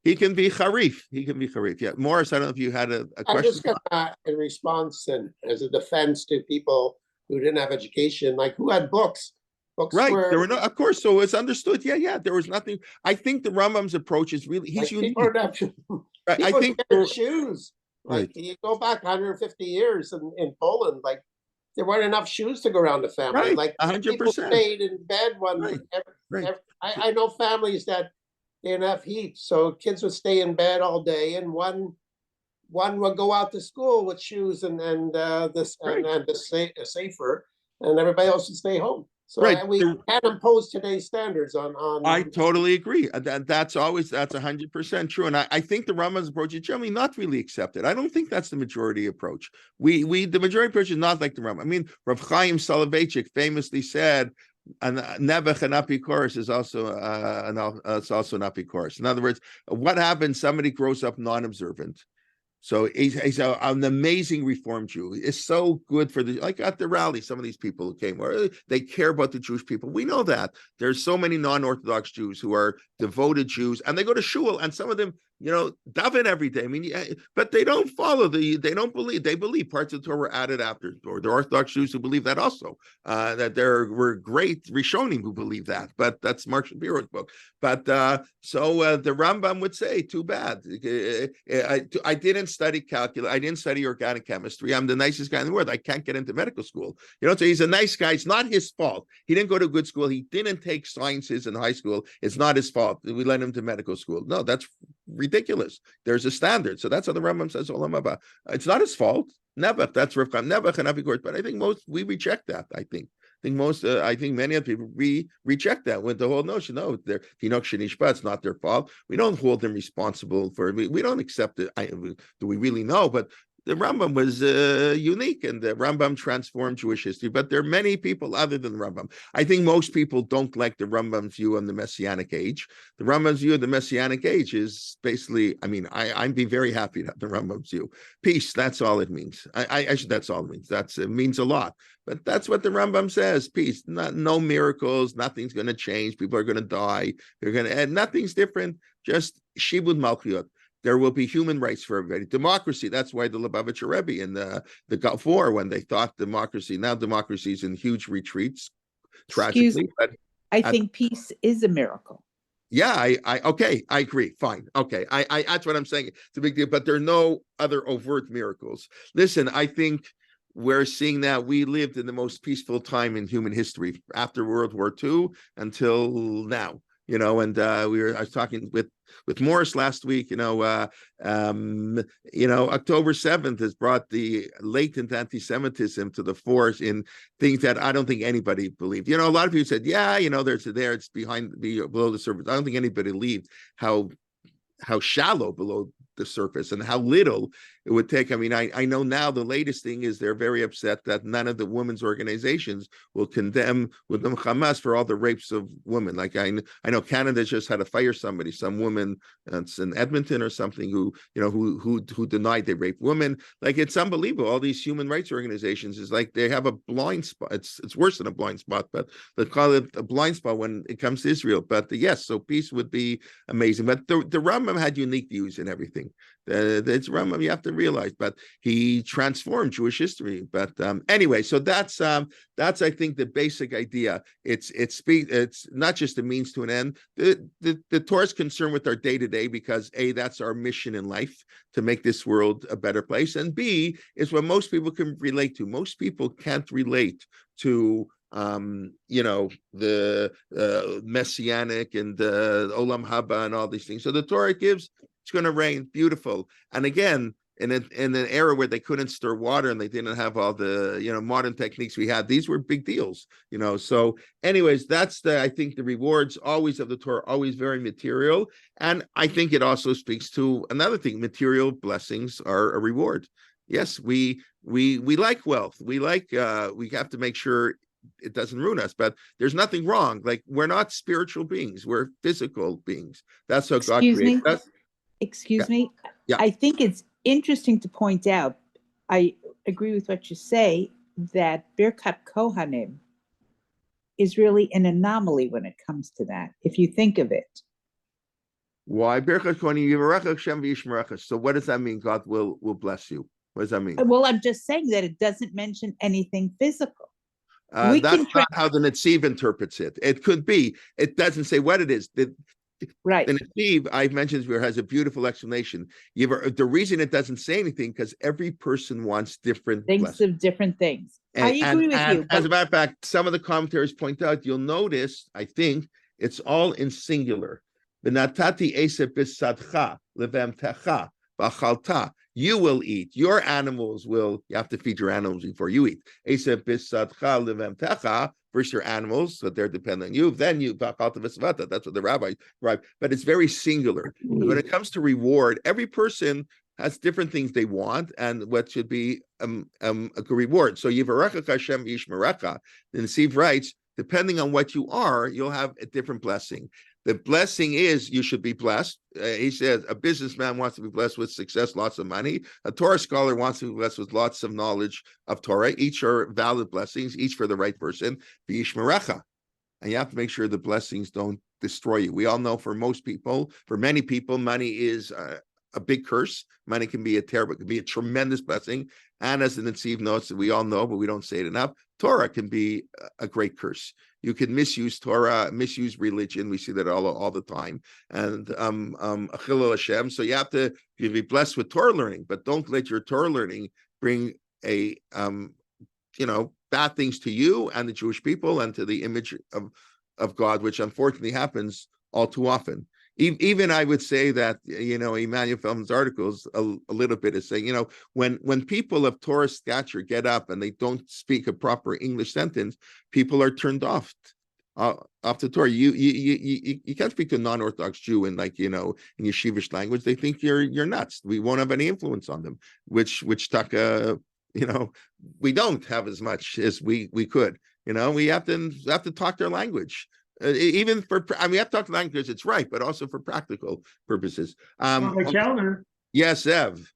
he can be harif. Yeah, Morris, I don't know if you had a question. I'm just gonna, in response and as a defense to people who didn't have education, like who had books. Books Right, were, there were no, of course, so it's understood. Yeah, there was nothing. I think the Rambam's approach is really, he's like, unique. people don't have, Right, I people think wear shoes. Like right. you go back 150 years in Poland, like there weren't enough shoes to go around the family. Right, Like 100%. people stayed in bed Right. I know families that they didn't have heat, so kids would stay in bed all day, and one would go out to school with shoes and the safer, and everybody else would stay home. So Right. we can't impose today's standards on. I totally agree. That's 100% true. And I think the Rambam's approach is generally not really accepted. I don't think that's the majority approach. The majority approach is not like the Rambam. I mean, Rav Chaim Soloveitchik famously said, and Nebuch and Apikoros is also it's also an Apikoros. In other words, what happens? Somebody grows up non-observant. So he's an amazing Reform Jew. It's so good for like at the rally, some of these people who came, or they care about the Jewish people. We know that there's so many non-Orthodox Jews who are devoted Jews, and they go to shul, and some of them, daven every day. I mean, but they don't follow they believe parts of the Torah were added after. Or the Orthodox Jews who believe that also, that there were great Rishonim who believe that, but that's Mark Shapiro's book. But so the Rambam would say, too bad. I didn't study calculus. I didn't study organic chemistry. I'm the nicest guy in the world. I can't get into medical school. So he's a nice guy. It's not his fault. He didn't go to good school. He didn't take sciences in high school. It's not his fault. We let him to medical school. No, that's ridiculous. There's a standard. So that's how the Rambam says Olam Haba. It's not his fault. Nebuch, that's Rav Chaim Nebuch and Apikoros. But I think we reject that. I think many other people reject that with the whole notion. No, they're Tinok Shenishba, it's not their fault. We don't hold them responsible for it. We don't accept it. Do we really know? But the Rambam was unique, and the Rambam transformed Jewish history. But there are many people other than the Rambam. I think most people don't like the Rambam's view on the Messianic age. The Rambam's view of the Messianic age is basically, I'd be very happy to have the Rambam's view. Peace, that's all it means. That's all it means. It means a lot. But that's what the Rambam says, peace. No miracles, nothing's going to change. People are going to die. And nothing's different, just Shibud Malchut. There will be human rights for everybody. Democracy, that's why the Lubavitcher Rebbe in the Gulf War, when they thought democracy is in huge retreats, tragically. Excuse me, but I think peace is a miracle. Yeah, I agree. Fine. Okay. I that's what I'm saying. It's a big deal, but there are no other overt miracles. Listen, I think we're seeing that we lived in the most peaceful time in human history after World War II until now. And I was talking with Morris last week. October 7th has brought the latent anti-Semitism to the fore in things that I don't think anybody believed. A lot of people said, it's below the surface. I don't think anybody believed how shallow below the surface and how little it would take. I know now the latest thing is they're very upset that none of the women's organizations will condemn Hamas for all the rapes of women. Like I know Canada just had to fire some woman that's in Edmonton or something who denied they raped women. Like it's unbelievable. All these human rights organizations is like they have a blind spot. It's worse than a blind spot, but they call it a blind spot when it comes to Israel. But yes, so peace would be amazing. But the Rambam had unique views in everything. It's Rambam, you have to realize, but he transformed Jewish history. But anyway, so that's I think the basic idea. It's not just a means to an end. The Torah is concerned with our day to day because A, that's our mission in life, to make this world a better place, and B, is what most people can relate to. Most people can't relate to the messianic and the Olam Haba and all these things. So the Torah gives, it's going to rain, beautiful. And again, in an era where they couldn't stir water and they didn't have all the modern techniques we had. These were big deals, So, anyways, that's I think the rewards always of the Torah always very material, and I think it also speaks to another thing: material blessings are a reward. Yes, we like wealth. We have to make sure it doesn't ruin us, but there's nothing wrong. Like, we're not spiritual beings; we're physical beings. That's how God created us. Excuse me. Yeah. I think it's interesting to point out, I agree with what you say, that Birkat Kohanim is really an anomaly when it comes to that, if you think of it. Why? So what does that mean? God will bless you. What does that mean? Well, I'm just saying that it doesn't mention anything physical. That's not how the Netziv interprets it. It could be. It doesn't say what it is. Right. The Netziv, I've mentioned before, has a beautiful explanation. The reason it doesn't say anything, because every person wants different Thinks of different things. I agree with you. As a matter of fact, some of the commentaries point out, you'll notice, I think, it's all in singular. V'natati eseh b'sadcha levemtecha v'achalta. You will eat. Your animals will. You have to feed your animals before you eat. Eseh b'sadcha levemtecha. First your animals, so they're dependent on you. Then you. That's what the rabbi write. But it's very singular. When it comes to reward, every person has different things they want, and what should be a reward. So Yivarecha Hashem Yishmerecha. Then Steve writes, depending on what you are, you'll have a different blessing. The blessing is you should be blessed. He says a businessman wants to be blessed with success, lots of money. A Torah scholar wants to be blessed with lots of knowledge of Torah. Each are valid blessings, each for the right person. V'yishmerecha. And you have to make sure the blessings don't destroy you. We all know for many people, money is a big curse. Money can be a tremendous blessing. And as the Netziv notes, that we all know, but we don't say it enough, Torah can be a great curse. You can misuse Torah, misuse religion. We see that all the time. And Achilul Hashem. So you have to be blessed with Torah learning, but don't let your Torah learning bring bad things to you and the Jewish people and to the image of God, which unfortunately happens all too often. Even I would say that, Emmanuel Feldman's articles a little bit is saying, when people of Torah stature get up and they don't speak a proper English sentence, people are turned off the Torah. You can't speak to a non-Orthodox Jew in in yeshivish language. They think you're nuts. We won't have any influence on them, which Taka, we don't have as much as we could. We have to talk their language. Even for, we have to talk language, it's right, but also for practical purposes. Kelman. Yes, Ev.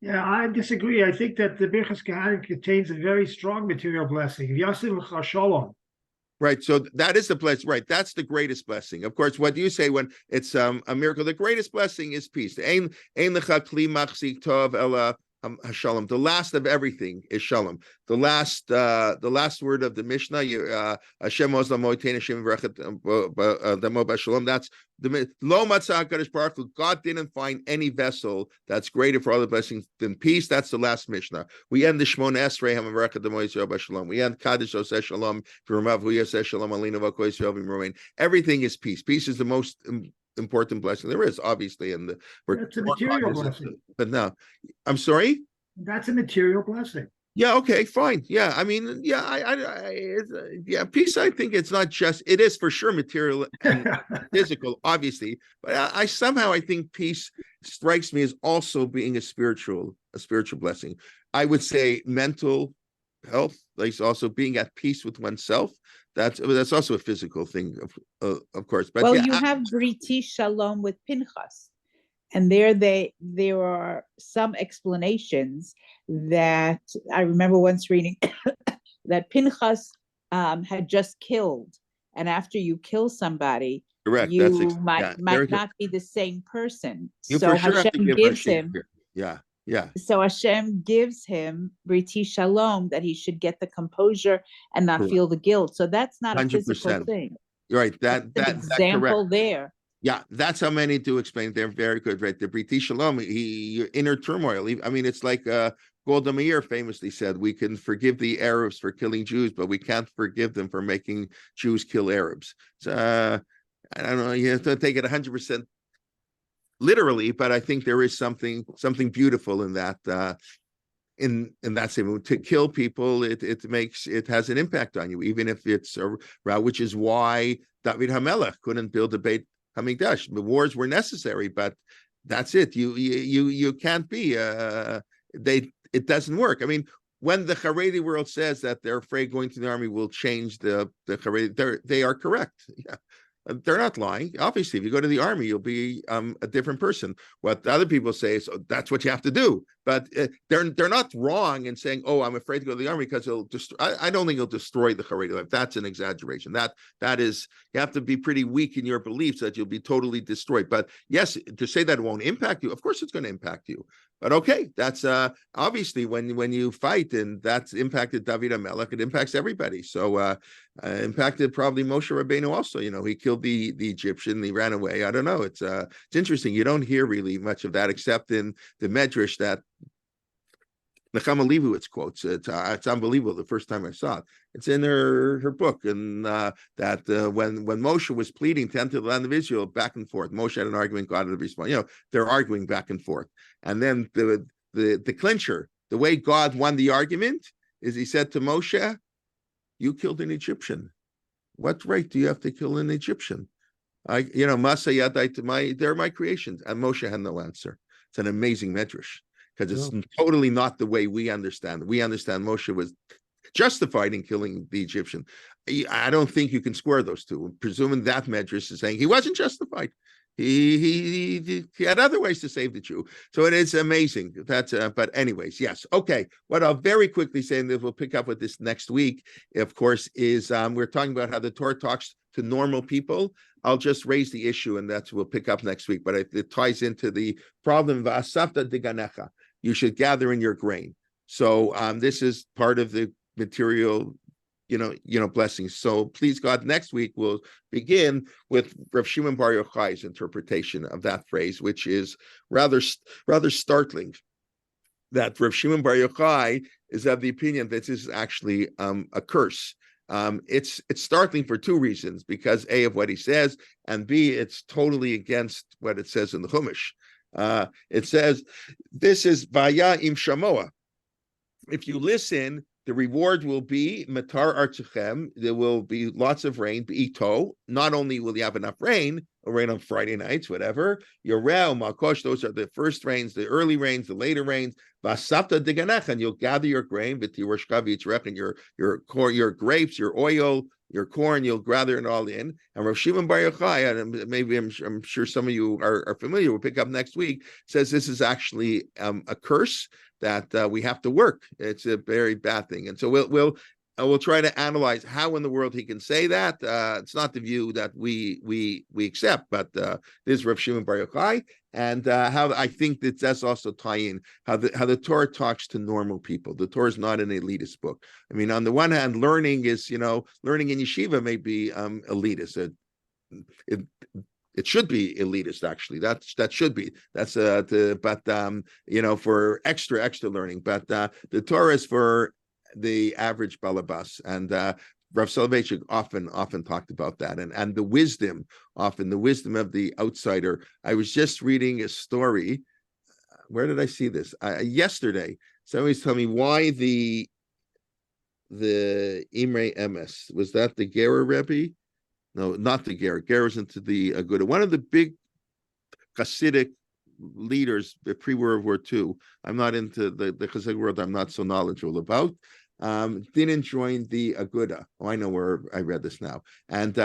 Yeah, I disagree. I think that the Birchas Kohanim contains a very strong material blessing. Yasim Shalom. Right, so that is the blessing. Right, that's the greatest blessing. Of course, what do you say when it's a miracle? The greatest blessing is peace. Ein lecha kli machzik tov ela Shalom. The last of everything is Shalom. The last word of the Mishnah, Hashem Shalom. That's the Lo Matzah HaKadosh Baruch Hu. God didn't find any vessel that's greater for all the blessings than peace. That's the last Mishnah. We end the Shmona Esrei HaMavarech Demo Yisrael Shalom. We end Kaddish Oseh Shalom V'Ramav Hu Yaseh Shalom Alinu V'Ko Yisrael V'Romain. Everything is peace. Peace is the most important blessing there is, obviously, and that's a material blessing. But no, I'm sorry. That's a material blessing. Yeah. Okay. Fine. Yeah. Peace. I think it's not just. It is for sure material and physical, obviously, but I somehow think peace strikes me as also being a spiritual blessing. I would say mental health, like also being at peace with oneself. That's also a physical thing, of course. But you have Briti Shalom with Pinchas, and there are some explanations that I remember once reading that Pinchas had just killed, and after you kill somebody, correct, you might not be the same person. So Hashem gives him. Yeah. So Hashem gives him Briti Shalom, that he should get the composure and not feel the guilt. So that's not 100%. A physical thing. You're right. That's example there. Yeah, that's how many do explain. They're very good, right? The Briti Shalom, your inner turmoil. It's like Golda Meir famously said, we can forgive the Arabs for killing Jews, but we can't forgive them for making Jews kill Arabs. So I don't know. You have to take it 100% literally, but I think there is something beautiful in that. In that statement, to kill people, it has an impact on you, even if it's a route, which is why David HaMelech couldn't build a Beit Hamikdash. The wars were necessary, but that's it. You can't be. It doesn't work. I mean, when the Haredi world says that they're afraid going to the army will change the Haredi, they are correct. Yeah. They're not lying. Obviously, if you go to the army, you'll be a different person. What the other people say is, oh, that's what you have to do. But they're not wrong in saying, oh, I'm afraid to go to the army because it'll destroy. I don't think it'll destroy the Haredi life. That's an exaggeration. That is, you have to be pretty weak in your beliefs that you'll be totally destroyed. But yes, to say that it won't impact you, of course it's going to impact you. But okay, that's obviously when you fight, and that's impacted David HaMelech, it impacts everybody. So impacted probably Moshe Rabbeinu also. You know, he killed the Egyptian, he ran away. I don't know. It's interesting. You don't hear really much of that except in the Medrash that Nechama Leibowitz quotes. It's unbelievable. The first time I saw it, it's in her book, and that when Moshe was pleading to enter the land of Israel, back and forth, Moshe had an argument, God had a response. You know, they're arguing back and forth, and then the clincher, the way God won the argument is He said to Moshe, "You killed an Egyptian. What right do you have to kill an Egyptian? Masa Yadai, they're my creations." And Moshe had no answer. It's an amazing medrash, because it's totally not the way we understand. We understand Moshe was justified in killing the Egyptian. I don't think you can square those two. Presuming that medrash is saying he wasn't justified. He had other ways to save the Jew. So it is amazing. That's but anyways, yes. Okay. What I'll very quickly say, and we'll pick up with this next week, of course, is we're talking about how the Torah talks to normal people. I'll just raise the issue, and we'll pick up next week. But it ties into the problem of Asafta Diganecha. You should gather in your grain. So this is part of the material, blessings. So please God, next week we'll begin with Rav Shimon Bar Yochai's interpretation of that phrase, which is rather startling. That Rav Shimon Bar Yochai is of the opinion that this is actually a curse. It's startling for two reasons: because A, of what he says, and B, it's totally against what it says in the Chumash. It says, this is Vaya im Shamoa. If you listen, the reward will be Matar Artzuchem. There will be lots of rain. Ito. Not only will you have enough rain, or rain on Friday nights, whatever. Yorel, Makosh, those are the first rains, the early rains, the later rains. Vasapta diganech, and you'll gather your grain, v'tiroshka v'yitzrech, and your grapes, your oil, your corn, you'll gather it all in. And Rav Shimon Bar Yochai, and maybe I'm sure some of you are familiar, we'll pick up next week, says this is actually a curse that we have to work. It's a very bad thing. And so we'll try to analyze how in the world he can say that. It's not the view that we accept, but this is Rav Shimon Bar Yochai, and how I think that that's also tie in how the Torah talks to normal people. The Torah is not an elitist book. I mean, on the one hand, learning is, learning in yeshiva may be elitist. It should be elitist, actually. That should be. That's for extra learning. But the Torah is for the average balabas, and Rav Soloveitchik often talked about that, and the wisdom of the outsider. I was just reading a story. Where did I see this? Yesterday. Somebody's telling me why the Imre Emes, was that the Gera Rebbe? No, not the Gera. Gera's into the Aguda. One of the big Hasidic leaders pre-World War II. I'm not into the Hasidic world. I'm not so knowledgeable about. Didn't join the Aguda. Oh, I know where I read this now. And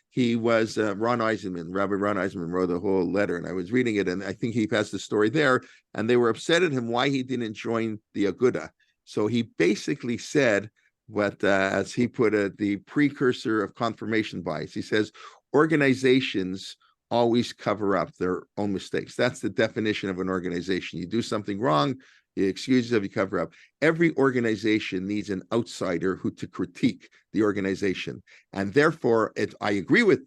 he was Ron Eisenman. Rabbi Ron Eisenman wrote a whole letter, and I was reading it, and I think he has the story there. And they were upset at him why he didn't join the Aguda. So he basically said, what, as he put it, the precursor of confirmation bias. He says, organizations always cover up their own mistakes. That's the definition of an organization. You do something wrong, you excuse yourself, you cover up. Every organization needs an outsider to critique the organization. And therefore, I agree with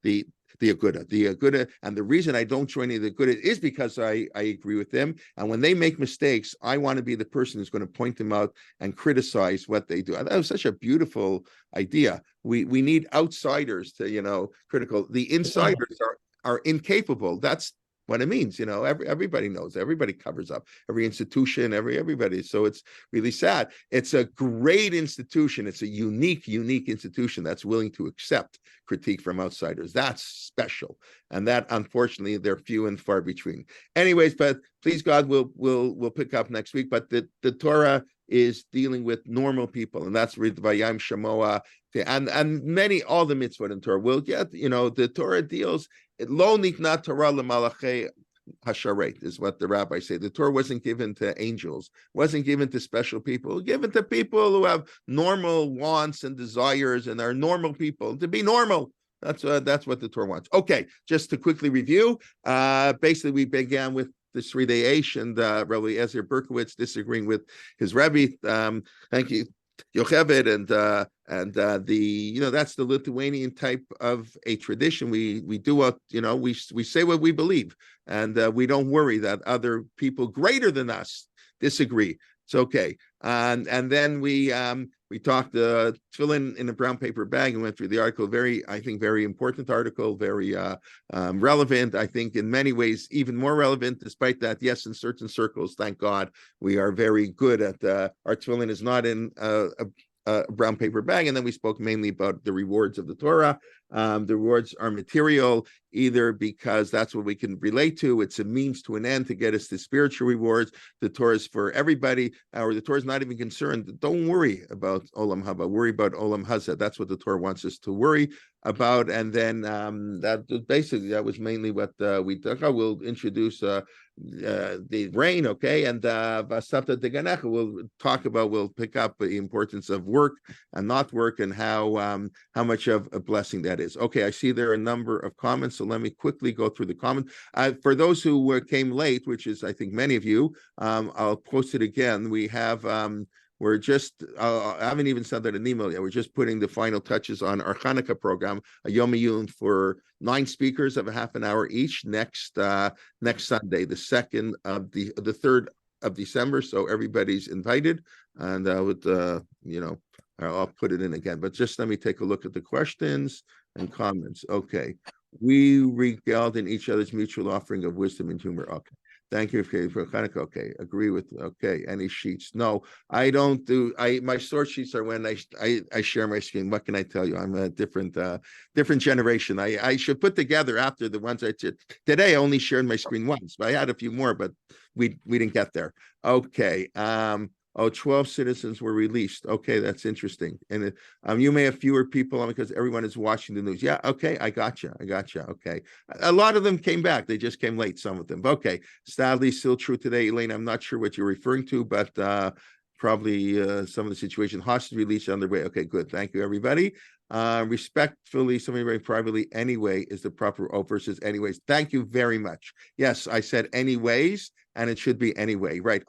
the Aguda, and the reason I don't join the Aguda is because I agree with them. And when they make mistakes, I want to be the person who's going to point them out and criticize what they do. That was such a beautiful idea. We need outsiders to, critical. The insiders are incapable. That's what it means. Everybody knows, everybody covers up, every institution, everybody. So it's really sad. It's a great institution. It's a unique institution that's willing to accept critique from outsiders. That's special. And that, unfortunately, they're few and far between. Anyways, but please God, we'll pick up next week. But the Torah is dealing with normal people, and that's Vayam Shamoa, and many, all the mitzvot in Torah. We'll get, the Torah deals, lo nikna Torah lemalachei hasharet, is what the rabbis say. The Torah wasn't given to angels, wasn't given to special people, given to people who have normal wants and desires and are normal people, to be normal. That's what the Torah wants. Okay, just to quickly review, basically we began with the Sridei Eish and Rabbi Eliezer Berkowitz disagreeing with his Rabbi. Thank you, Yocheved, and that's the Lithuanian type of a tradition. We do what we say what we believe, and we don't worry that other people greater than us disagree. It's okay. And then we talked tefillin in a brown paper bag and went through the article. Very important article, very relevant. I think in many ways even more relevant. Despite that, yes, in certain circles, thank God, we are very good at our tefillin is not in a brown paper bag. And then we spoke mainly about the rewards of the Torah. The rewards are material, either because that's what we can relate to. It's a means to an end to get us to spiritual rewards. The Torah is for everybody, or the Torah is not even concerned. Don't worry about Olam Haba. Worry about Olam Haza. That's what the Torah wants us to worry about. And then that was mainly what we took. I will introduce the rain, okay, and Vasavta Deganecha. We'll pick up the importance of work and not work, and how much of a blessing that is. Okay, I see there are a number of comments, so let me quickly go through the comments. For those who came late, which is I think many of you, I'll post it again. We have we're just, I haven't even sent out an email yet. We're just putting the final touches on our Hanukkah program, a Yom Yun for 9 speakers of a half an hour each next Sunday, the 3rd of December. So everybody's invited, and I'll put it in again. But just let me take a look at the questions and comments. Okay. We regaled in each other's mutual offering of wisdom and humor. Okay. Thank you for Hanukkah. Okay, agree with. Okay, any sheets? No, I don't do. My source sheets are when I share my screen. What can I tell you? I'm a different generation. I should put together after the ones I did today. I only shared my screen once, but I had a few more, but we didn't get there. Okay. 12 citizens were released. Okay, that's interesting. And you may have fewer people on because everyone is watching the news. Yeah, okay, I gotcha. Okay. A lot of them came back. They just came late, some of them. Okay, sadly, still true today. Elaine, I'm not sure what you're referring to, but probably some of the situation. Hostage release on their way. Okay, good. Thank you, everybody. Respectfully, somebody very privately, anyway is the proper O versus anyways. Thank you very much. Yes, I said anyways, and it should be anyway. Right.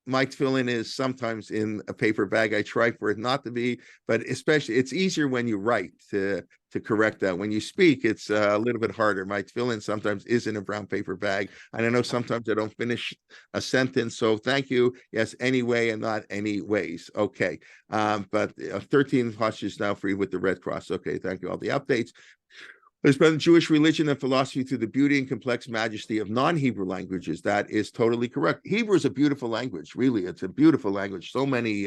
My tefillin is sometimes in a paper bag. I try for it not to be, but especially it's easier when you write to correct that. When you speak, it's a little bit harder. My tefillin sometimes is in a brown paper bag, and I know sometimes I don't finish a sentence. So thank you. Yes, anyway, and not anyways. Okay, but 13 hostages now free with the Red Cross. Okay, thank you. All the updates. There's been Jewish religion and philosophy through the beauty and complex majesty of non-Hebrew languages. That is totally correct. Hebrew is a beautiful language, really. It's a beautiful language. So many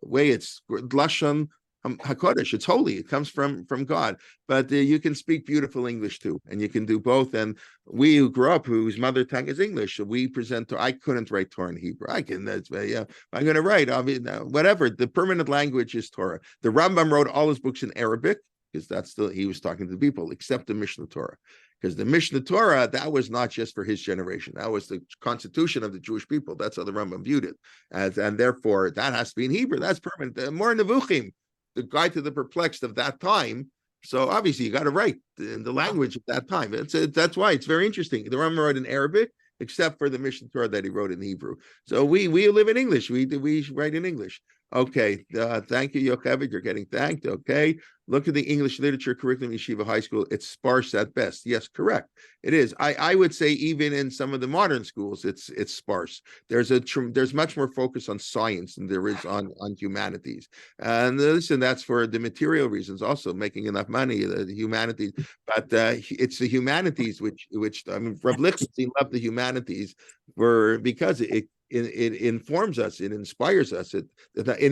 way it's Lashon HaKodesh. It's holy. It comes from God. But you can speak beautiful English too, and you can do both. And we who grew up, whose mother tongue is English, we present. I couldn't write Torah in Hebrew. I can. I'm going to write. Whatever. The permanent language is Torah. The Rambam wrote all his books in Arabic, because he was talking to the people, except the Mishnah Torah. Because the Mishnah Torah, that was not just for his generation. That was the constitution of the Jewish people. That's how the Rambam viewed it. And therefore, that has to be in Hebrew. That's permanent. More Nevuchim, the guide to the perplexed of that time. So obviously, you got to write in the language of that time. That's why it's very interesting. The Rambam wrote in Arabic, except for the Mishnah Torah that he wrote in Hebrew. So we live in English. We write in English. Okay, thank you, Yocheved. You're getting thanked. Okay, look at the English literature curriculum in Yeshiva High School. It's sparse at best. Yes, correct. It is. I would say even in some of the modern schools, it's sparse. There's much more focus on science than there is on humanities, and listen, that's for the material reasons. Also, making enough money, the humanities, but it's the humanities which I mean, Rabbi Lichtenstein loved the humanities because it informs us, it inspires us, it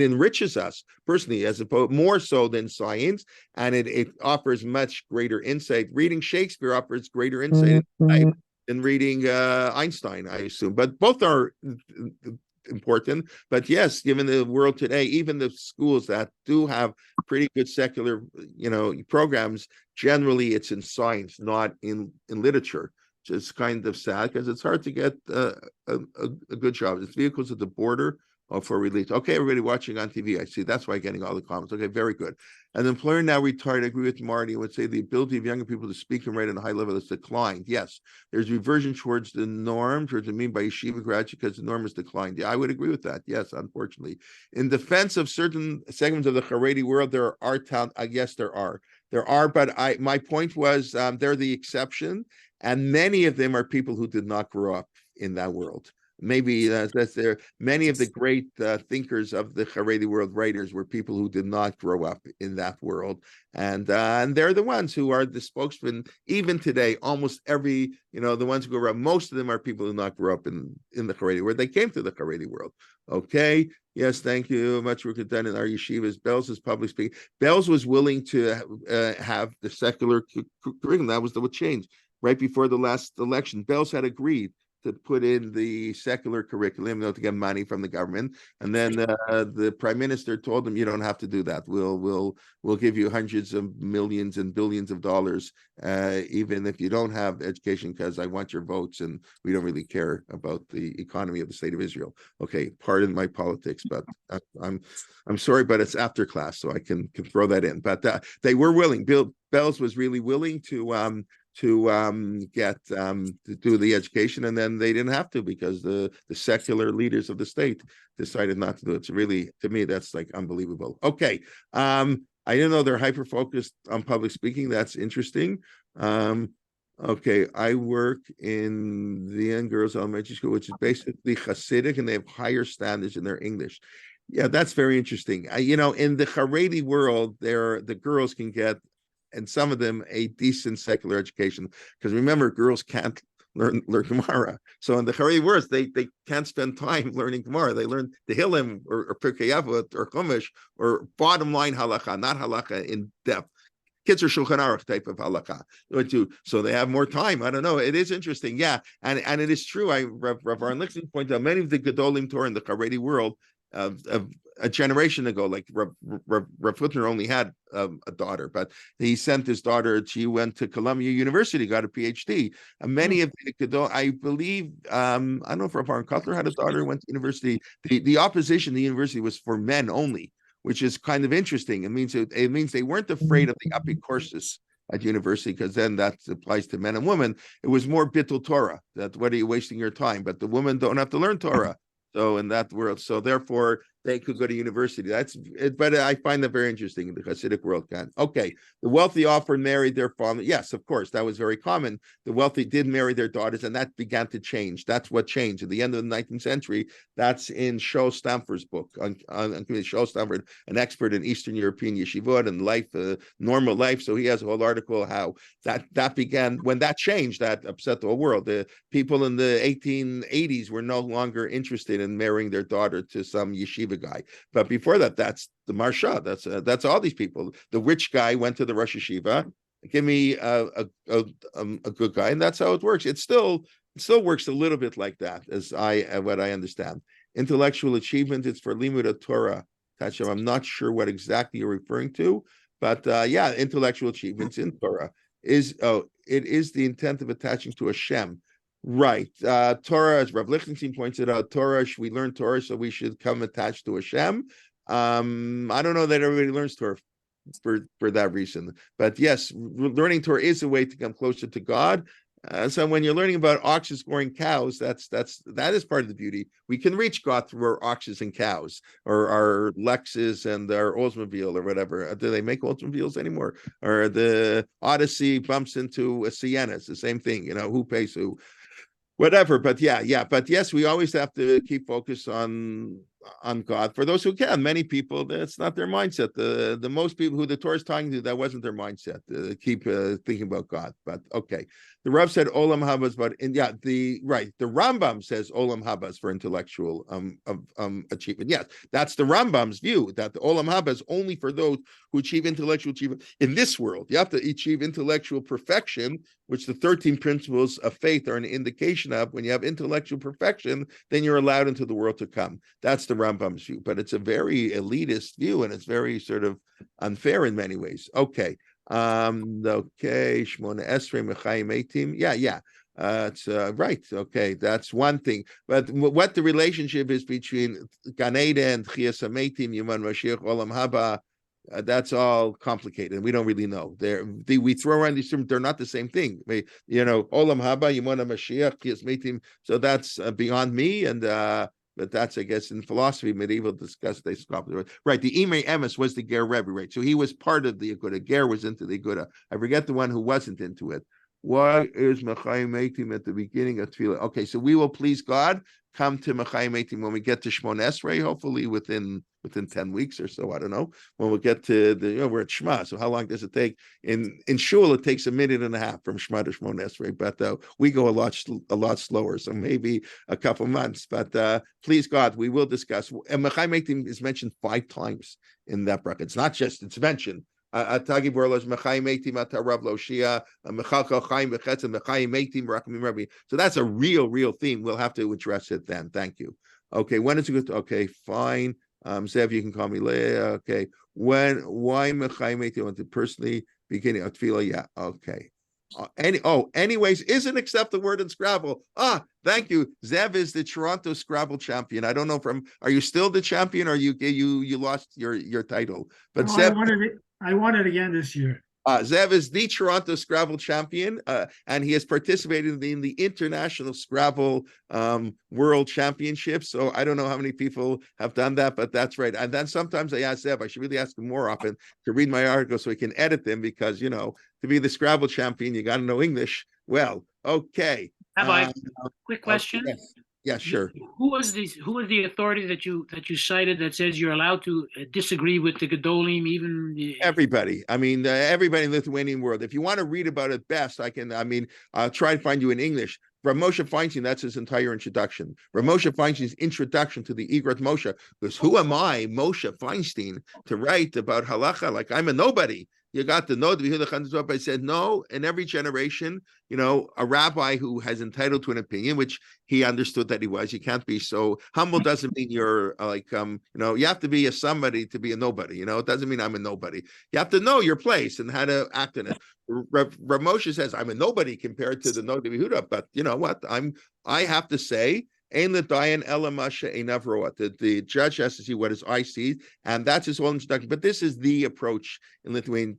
enriches us personally, as opposed more so than science, and it offers much greater insight. Reading Shakespeare offers greater insight than reading Einstein, I assume. But both are important. But yes, given the world today, even the schools that do have pretty good secular, programs, generally it's in science, not in literature. Just kind of sad because it's hard to get a good job. It's vehicles at the border for release. Okay, everybody watching on TV, I see. That's why I'm getting all the comments. Okay, very good. An employer now retired. I agree with Marty. I would say the ability of younger people to speak and write at a high level has declined. Yes, there's reversion towards the norm, towards the mean by yeshiva graduates, because the norm has declined. Yeah, I would agree with that. Yes, unfortunately. In defense of certain segments of the Haredi world, there are yes, there are. There are, but my point was they're the exception. And many of them are people who did not grow up in that world. Maybe that's there. Many of the great thinkers of the Haredi world, writers, were people who did not grow up in that world, and they're the ones who are the spokesman even today. Almost every, the ones who grow up, most of them are people who not grow up in the Haredi world. They came to the Haredi world. Okay. Yes, thank you much. We're done in our yeshivas. Bells is public speaking. Bells was willing to have the secular curriculum. That was what changed. Right before the last election, Bells had agreed to put in the secular curriculum, to get money from the government, and then the prime minister told him, "You don't have to do that. We'll give you hundreds of millions and billions of dollars, even if you don't have education, because I want your votes, and we don't really care about the economy of the state of Israel." Okay, pardon my politics, but I'm sorry, but it's after class, so I can throw that in. But they were willing. Bells was really willing to get to do the education, and then they didn't have to because the secular leaders of the state decided not to do it. So really, to me, that's like unbelievable. Okay, I didn't know they're hyper focused on public speaking. That's interesting. Okay, I work in the Young Girls Elementary School, which is basically Hasidic, and they have higher standards in their English. Yeah, that's very interesting. In the Haredi world, the girls can get, and some of them, a decent secular education, because remember, girls can't learn Gemara. So in the Haredi words, they can't spend time learning Gemara. They learn the Hillim or Pirkei Avot or Chumash or bottom line halacha, not halacha in depth. Kids are Shulchan Aruch type of halakha. So they have more time. I don't know. It is interesting. Yeah. And it is true. Rav Aaron Lichtenstein pointed out many of the Gedolim Torah in the Haredi world of a generation ago, like Rav Hutner only had a daughter, but he sent his daughter, she went to Columbia University, got a PhD. And many of the Gedol, I believe, I don't know if Rav Aaron Kotler had a daughter who went to university. The opposition to the university was for men only, which is kind of interesting. It means they weren't afraid of the upping courses at university, because then that applies to men and women. It was more bittul Torah, that what are you wasting your time? But the women don't have to learn Torah. So in that world, so therefore they could go to university. That's it, but I find that very interesting in the Hasidic world. Okay, the wealthy often married their father. Yes, of course, that was very common. The wealthy did marry their daughters, and that began to change. That's what changed at the end of the 19th century. That's in Shaul Stamford's book on Shaul Stamford, an expert in Eastern European yeshivot and life, normal life. So he has a whole article how that began. When that changed, that upset the whole world. The people in the 1880s were no longer interested in marrying their daughter to some yeshiva guy. But before that, that's the Marsha. That's all these people. The rich guy went to the Rosh Yeshiva. Give me a good guy, and that's how it works. It still works a little bit like that, as what I understand. Intellectual achievement, it's for Limud Torah. I'm not sure what exactly you're referring to, but yeah, intellectual achievements in Torah it is the intent of attaching to Hashem. Right. Torah, as Rav Lichtenstein pointed out, we learn Torah, so we should come attached to Hashem. I don't know that everybody learns Torah for that reason. But yes, learning Torah is a way to come closer to God. So when you're learning about oxes goring cows, that is part of the beauty. We can reach God through our oxes and cows, or our Lexus and our Oldsmobile or whatever. Do they make Oldsmobiles anymore? Or the Odyssey bumps into a Sienna. It's the same thing. Who pays who? Whatever. But but yes, we always have to keep focused on God. For those who can, many people, that's not their mindset. The most people who the Torah is talking to, that wasn't their mindset. Keep thinking about God. But okay, the Rav said Olam Habas, but the Rambam says Olam Habas for intellectual achievement. Yes, that's the Rambam's view, that the Olam Haba is only for those who achieve intellectual achievement in this world. You have to achieve intellectual perfection, which the 13 principles of faith are an indication of. When you have intellectual perfection, then you're allowed into the world to come. That's the Rambam's view, but it's a very elitist view, and it's very sort of unfair in many ways. Okay. Shmona Esrei Mechayim Eitim. It's right. Okay, that's one thing. But what the relationship is between Gan Eden, Chias HaMeitim, Yuman Mashiach, Olam Haba, that's all complicated. We don't really know. We throw around these terms. They're not the same thing. Olam Haba, Yuman Mashiach, Chias Meitim. So that's beyond me. And but that's, I guess, in philosophy, medieval discuss they stop. Right. The Imei Emes was the Ger Rebbe, right? So he was part of the Aguda. Ger was into the Aguda. I forget the one who wasn't into it. Why is Mechayim Eitim at the beginning of Tefillah? Okay, so we will please God. Come to Mechayim Eitim when we get to Shmon Esrei, hopefully within 10 weeks or so. I don't know. When we get to we're at Shema. So how long does it take? In Shul, it takes a minute and a half from Shema to Shmon Esrei, but we go a lot slower. So maybe a couple months. But please God, we will discuss. And Mechayim Eitim is mentioned 5 times in that bracket. It's not just it's mentioned. So that's a real, real theme. We'll have to address it then. Thank you. Okay, when is it good? Okay, fine. Zev, you can call me Leah. Okay. Why Mechayim Eitim? Want to personally beginning of Tefillah? Yeah. Okay. Anyways, isn't accept the word in Scrabble. Thank you. Zev is the Toronto Scrabble champion. I don't know are you still the champion, or you lost your title? But Zev, I won it again this year. Zev is the Toronto Scrabble champion, and he has participated in the International Scrabble World Championship. So I don't know how many people have done that, but that's right. And then sometimes I ask Zev, I should really ask him more often to read my articles so he can edit them, because, to be the Scrabble champion, you got to know English well. Okay. Rabbi, quick question. Okay, yes. Yeah, sure. Who was the authority that you cited that says you're allowed to disagree with the Gedolim, even everybody? I mean, everybody in the Lithuanian world. If you want to read about it best, I'll try to find you in English. Rav Moshe Feinstein, that's his entire introduction. Rav Moshe Feinstein's introduction to the Igrat Moshe, because who am I, Moshe Feinstein, to write about halacha? Like, I'm a nobody. You got to know the I said no. In every generation, a rabbi who has entitled to an opinion, which he understood that he was. You can't be so humble. Doesn't mean you're you have to be a somebody to be a nobody. It doesn't mean I'm a nobody. You have to know your place and how to act in it. Rav Moshe says I'm a nobody compared to the Nod Yehuda, but you know what? I have to say. The judge has to see what his eye sees, and that's his whole introduction. But this is the approach in Lithuanian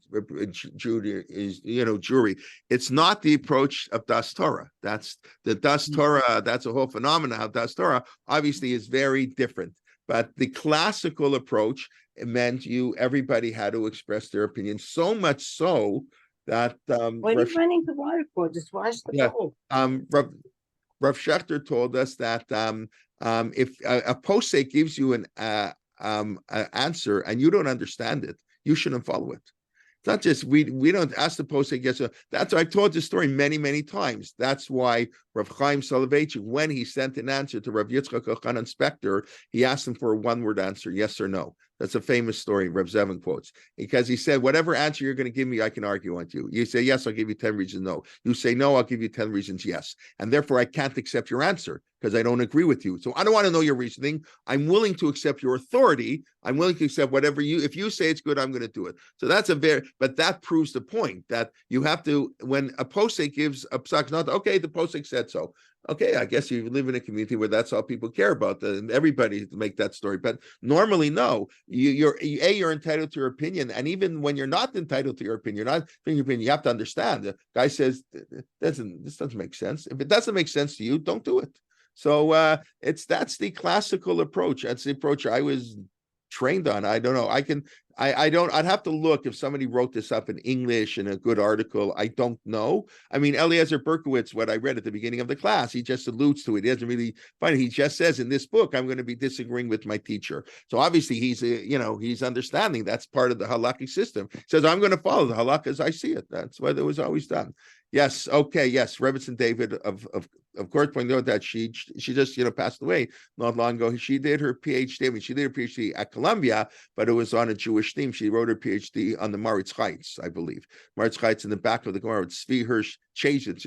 Jewry. It's not the approach of Das Torah. That's the Das Torah. That's a whole phenomenon. How Das Torah obviously is very different. But the classical approach meant everybody had to express their opinion. So much so that what are you running the water for? Just wash the bowl. Rav Schechter told us that if a posek gives you an answer and you don't understand it, you shouldn't follow it. It's not just we don't ask the posek. Yes, that's I told this story many times. That's why Rav Chaim Soloveitchik, when he sent an answer to Rav Yitzchak Elchanan Spector, he asked him for a one-word answer, yes or no. That's a famous story Rav Zevin quotes, because he said, whatever answer you're going to give me, I can argue on you. You say yes, I'll give you 10 reasons no. You say no, I'll give you 10 reasons yes. And therefore, I can't accept your answer. because I don't agree with you. So I don't want to know your reasoning. I'm willing to accept your authority. I'm willing to accept whatever if you say it's good, I'm going to do it. So that's but that proves the point that you have to, when a posek gives a psak, not, okay, the posek said so. Okay, I guess you live in a community where that's all people care about, and everybody make that story. But normally, no, you're entitled to your opinion, and even when you're not entitled to your opinion, you have to understand. The guy says, this doesn't make sense. If it doesn't make sense to you, don't do it. So that's the classical approach. That's the approach I was trained on. I don't know. I'd have to look if somebody wrote this up in English in a good article. I don't know. I mean, Eliezer Berkowitz, what I read at the beginning of the class, he just alludes to it. He doesn't really find it. He just says in this book, I'm going to be disagreeing with my teacher. So obviously he's understanding that's part of the halakhic system. He says, I'm going to follow the halakha as I see it. That's what it was always done. Yes. Okay. Yes. Rebbetzin David of course pointed out that she just passed away not long ago. She did her PhD. I mean, she did her PhD at Columbia, but it was on a Jewish theme. She wrote her PhD on the Maritz Chaitz, I believe. Maritz Chaitz in the back of the Gemara with Tzvi Hirsch Chayzitz,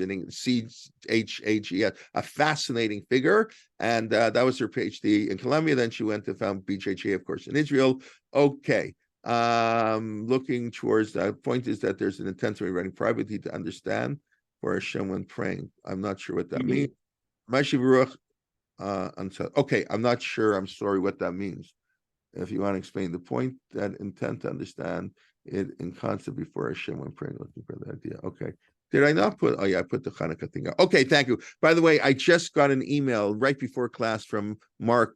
CHHE, a fascinating figure. And that was her PhD in Columbia. Then she went to found BJJ, of course, in Israel. Okay. Looking towards the point is that there's an intent to writing privately to understand for Hashem when praying. I'm not sure what that means. Okay, I'm not sure. I'm sorry what that means. If you want to explain the point, that intent to understand it in concept before Hashem when praying, looking for the idea. Okay. Did I not put? Oh yeah, I put the Hanukkah thing out. Okay, thank you. By the way, I just got an email right before class from Mark.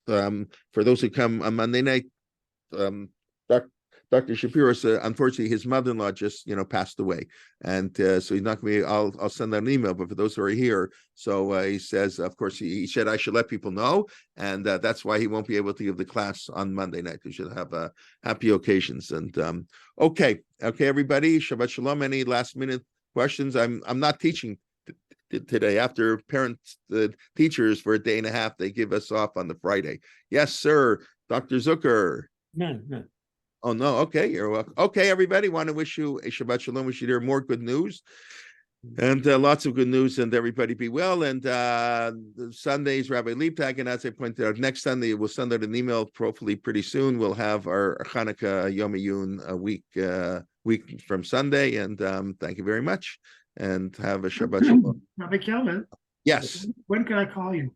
For those who come on Monday night, Dr. Shapiro said, unfortunately, his mother-in-law just, passed away, and so he's not going to be. I'll send out an email. But for those who are here, so he says, of course, he said I should let people know, and that's why he won't be able to give the class on Monday night. We should have happy occasions. And okay, everybody, Shabbat Shalom. Any last-minute questions? I'm not teaching today. After parents, the teachers for a day and a half, they give us off on the Friday. Yes, sir, Dr. Zucker. No. Oh, no. Okay. You're welcome. Okay, everybody. Want to wish you a Shabbat Shalom. Wish you there more good news and lots of good news, and everybody be well. And Sundays, Rabbi Liebtag, and as I pointed out, next Sunday, we'll send out an email, hopefully pretty soon. We'll have our Hanukkah Yom Yun a week from Sunday. And thank you very much. And have a Shabbat Shalom. Rabbi Kelman. Yes. When can I call you?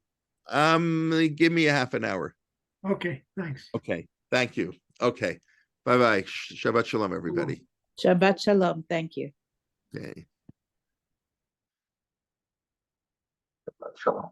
Give me a half an hour. Okay, thanks. Okay. Thank you. Okay. Bye-bye. Shabbat Shalom, everybody. Shabbat Shalom. Thank you. Okay. Shalom.